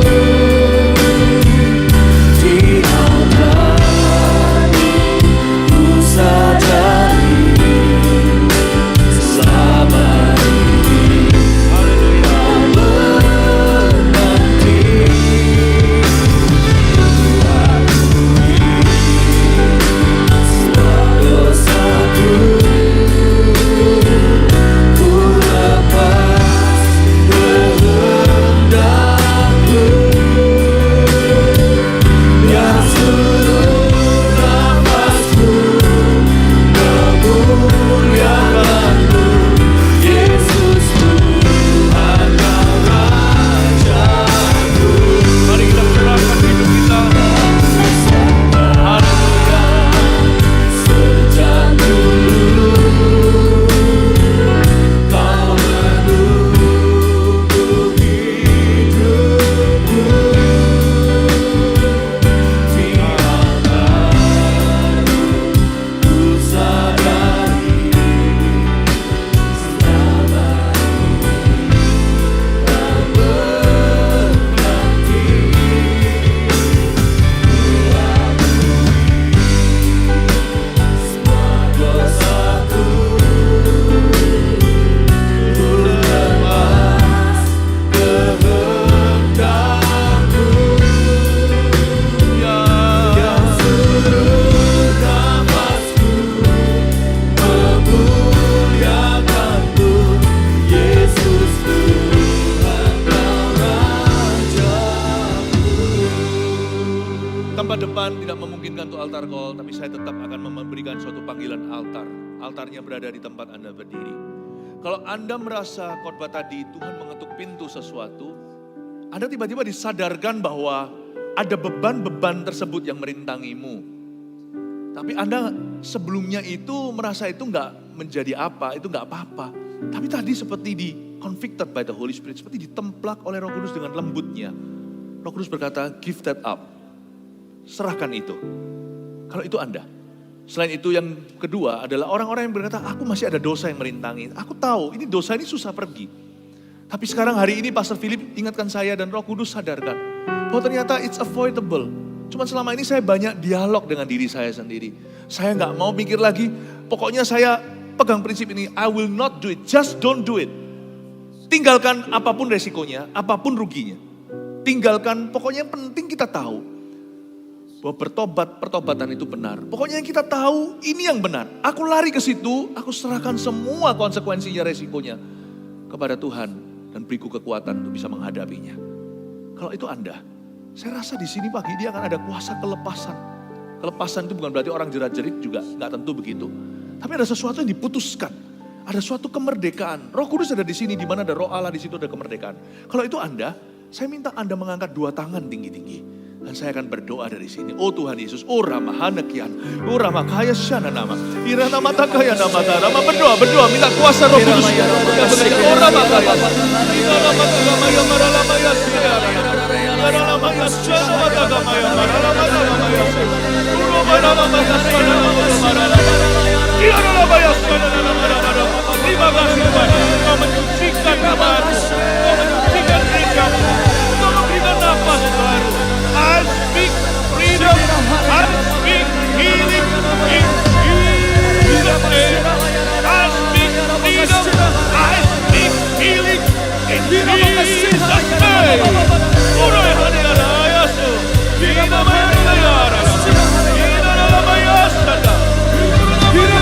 Dosa depan tidak memungkinkan untuk altar call, tapi saya tetap akan memberikan suatu panggilan altar. Altarnya berada di tempat Anda berdiri. Kalau Anda merasa khotbah tadi Tuhan mengetuk pintu sesuatu, Anda tiba-tiba disadarkan bahwa ada beban-beban tersebut yang merintangimu. Tapi Anda sebelumnya itu merasa itu nggak menjadi apa, itu nggak apa-apa. Tapi tadi seperti di convicted by the Holy Spirit, seperti ditemplak oleh Roh Kudus dengan lembutnya. Roh Kudus berkata, give that up. Serahkan itu. Kalau itu Anda. Selain itu yang kedua adalah orang-orang yang berkata, aku masih ada dosa yang merintangi. Aku tahu ini dosa ini susah pergi. Tapi sekarang hari ini Pastor Philip ingatkan saya dan Roh Kudus sadarkan. Bahwa ternyata it's avoidable. Cuma selama ini saya banyak dialog dengan diri saya sendiri. Saya nggak mau mikir lagi. Pokoknya saya pegang prinsip ini. I will not do it. Just don't do it. Tinggalkan apapun resikonya, apapun ruginya. Tinggalkan, pokoknya yang penting kita tahu. Bahwa pertobatan itu benar. Pokoknya yang kita tahu ini yang benar. Aku lari ke situ, aku serahkan semua konsekuensinya, resikonya kepada Tuhan dan beriku kekuatan untuk bisa menghadapinya. Kalau itu Anda, saya rasa di sini pagi ini akan ada kuasa kelepasan. Kelepasan itu bukan berarti orang jerat-jerit juga, nggak tentu begitu. Tapi ada sesuatu yang diputuskan. Ada suatu kemerdekaan. Roh Kudus ada di sini, di mana ada Roh Allah, di situ ada kemerdekaan. Kalau itu Anda, saya minta Anda mengangkat 2 tangan tinggi-tinggi. Dan saya akan berdoa dari sini. Oh Tuhan Yesus, oh Ramahanakian, oh Ramakaya Shana nama, Irana Matakaya nama, Rama berdoa, minta kuasa Roh Kudus. Oh Ramakaya, Irana Matakaya Maralamaya Shana, Irana Maya Shana Matakaya Maralamaya Shana, Urobana Maya Shana Maralamaya, Irana Maya Shana Maralamaya. Terima kasih Tuhan, Kau mensucikan namamu, Kau mensucikan dirimu, Kau memberikan nafas baru. I speak freedom, I speak healing in Jesus' name. I speak freedom, I speak healing in Jesus' name. Uray haniyana ayasu, hina mayara, hina nalamayasada, hina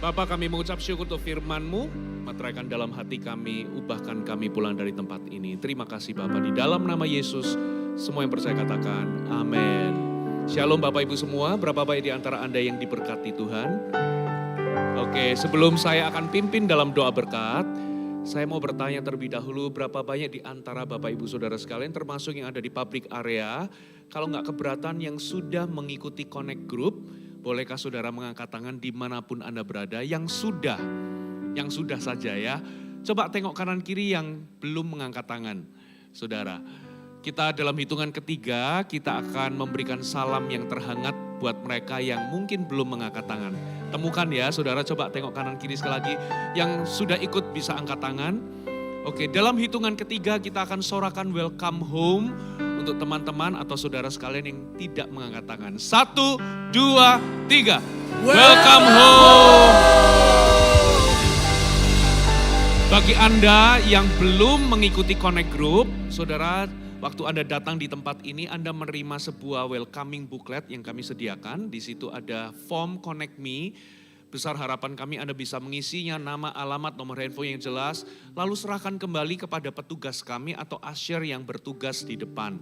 Bapa, kami mengucap syukur untuk firman-Mu, materaikan dalam hati kami, ubahkan kami pulang dari tempat ini. Terima kasih Bapa, di dalam nama Yesus, semua yang percaya katakan, amin. Shalom Bapak Ibu semua, berapa baik di antara Anda yang diberkati Tuhan? Oke, sebelum saya akan pimpin dalam doa berkat, saya mau bertanya terlebih dahulu, berapa banyak di antara Bapak Ibu Saudara sekalian, termasuk yang ada di public area, kalau nggak keberatan yang sudah mengikuti Connect Group, bolehkah saudara mengangkat tangan dimanapun Anda berada yang sudah saja ya. Coba tengok kanan kiri yang belum mengangkat tangan saudara. Kita dalam hitungan ketiga kita akan memberikan salam yang terhangat buat mereka yang mungkin belum mengangkat tangan. Temukan ya saudara, coba tengok kanan kiri sekali lagi. Yang sudah ikut bisa angkat tangan. Oke, dalam hitungan ketiga kita akan sorakan welcome home untuk teman-teman atau saudara sekalian yang tidak mengangkat tangan. 1, 2, 3. Welcome home. Bagi Anda yang belum mengikuti Connect Group, saudara, waktu Anda datang di tempat ini, Anda menerima sebuah welcoming booklet yang kami sediakan. Di situ ada form Connect Me. Besar harapan kami Anda bisa mengisinya, nama, alamat, nomor handphone yang jelas, lalu serahkan kembali kepada petugas kami atau usher yang bertugas di depan.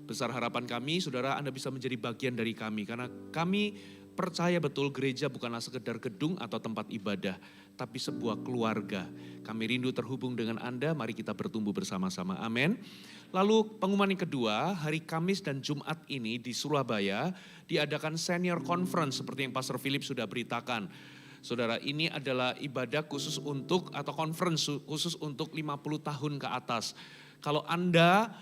Besar harapan kami, saudara, Anda bisa menjadi bagian dari kami, karena kami percaya betul gereja bukanlah sekedar gedung atau tempat ibadah, tapi sebuah keluarga. Kami rindu terhubung dengan Anda, mari kita bertumbuh bersama-sama, amin. Lalu pengumuman yang kedua, hari Kamis dan Jumat ini di Surabaya diadakan Senior Conference seperti yang Pastor Philip sudah beritakan. Saudara, ini adalah ibadah khusus untuk atau conference khusus untuk 50 tahun ke atas. Kalau Anda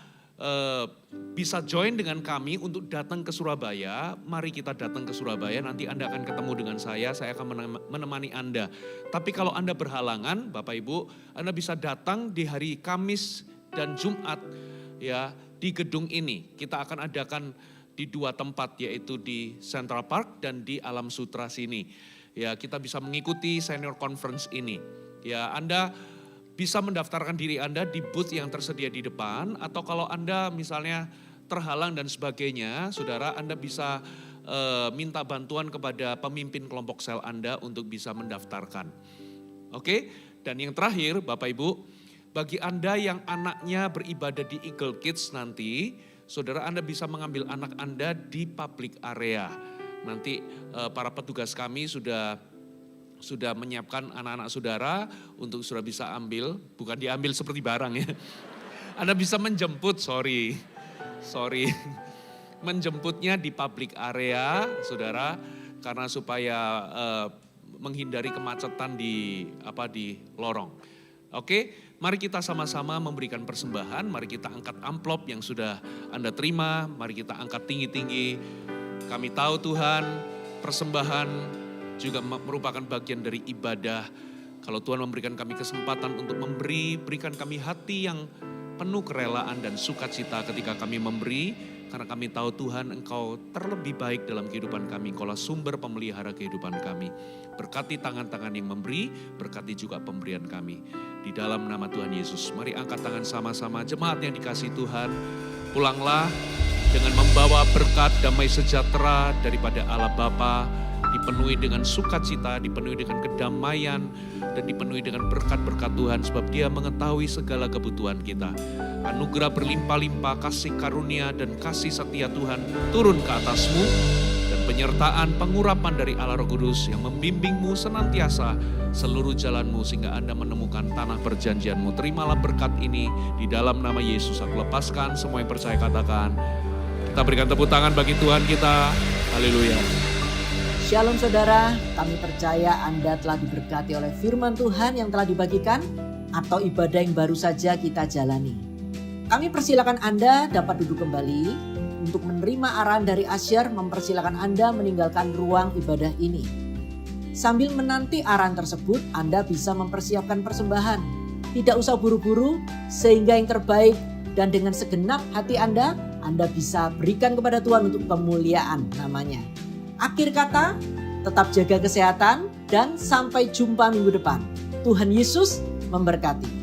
bisa join dengan kami untuk datang ke Surabaya, mari kita datang ke Surabaya, nanti Anda akan ketemu dengan saya akan menemani Anda. Tapi kalau Anda berhalangan, Bapak Ibu, Anda bisa datang di hari Kamis dan Jumat ya di gedung ini. Kita akan adakan di 2 tempat, yaitu di Central Park dan di Alam Sutra sini. Ya, kita bisa mengikuti Senior Conference ini. Ya, Anda bisa mendaftarkan diri Anda di booth yang tersedia di depan, atau kalau Anda misalnya terhalang dan sebagainya, saudara, Anda bisa minta bantuan kepada pemimpin kelompok sel Anda untuk bisa mendaftarkan. Oke, dan yang terakhir Bapak Ibu, bagi Anda yang anaknya beribadah di Eagle Kids nanti, saudara, Anda bisa mengambil anak Anda di public area. Nanti para petugas kami sudah menyiapkan anak-anak saudara untuk sudah bisa ambil, bukan diambil seperti barang ya. Anda bisa menjemput, sorry. Menjemputnya di public area, saudara, karena supaya menghindari kemacetan di lorong. Oke, mari kita sama-sama memberikan persembahan, mari kita angkat amplop yang sudah Anda terima, mari kita angkat tinggi-tinggi. Kami tahu Tuhan, persembahan juga merupakan bagian dari ibadah. Kalau Tuhan memberikan kami kesempatan untuk memberi, berikan kami hati yang penuh kerelaan dan sukacita ketika kami memberi, karena kami tahu Tuhan Engkau terlebih baik dalam kehidupan kami, Engkaulah sumber pemelihara kehidupan kami. Berkati tangan-tangan yang memberi, berkati juga pemberian kami. Di dalam nama Tuhan Yesus, mari angkat tangan sama-sama, jemaat yang dikasihi Tuhan, pulanglah dengan membawa berkat damai sejahtera daripada Allah Bapa, dipenuhi dengan sukacita, dipenuhi dengan kedamaian, dan dipenuhi dengan berkat-berkat Tuhan, sebab Dia mengetahui segala kebutuhan kita. Anugerah berlimpah-limpah, kasih karunia dan kasih setia Tuhan turun ke atasmu, dan penyertaan pengurapan dari Allah Roh Kudus yang membimbingmu senantiasa seluruh jalanmu sehingga Anda menemukan tanah perjanjianmu. Terimalah berkat ini di dalam nama Yesus. Aku lepaskan, semua yang percaya katakan. Kita berikan tepuk tangan bagi Tuhan kita. Haleluya. Shalom saudara, kami percaya Anda telah diberkati oleh firman Tuhan yang telah dibagikan atau ibadah yang baru saja kita jalani. Kami persilakan Anda dapat duduk kembali untuk menerima arahan dari Asyar, mempersilakan Anda meninggalkan ruang ibadah ini. Sambil menanti arahan tersebut, Anda bisa mempersiapkan persembahan. Tidak usah buru-buru, sehingga yang terbaik dan dengan segenap hati Anda bisa berikan kepada Tuhan untuk kemuliaan namanya. Akhir kata, tetap jaga kesehatan dan sampai jumpa minggu depan. Tuhan Yesus memberkati.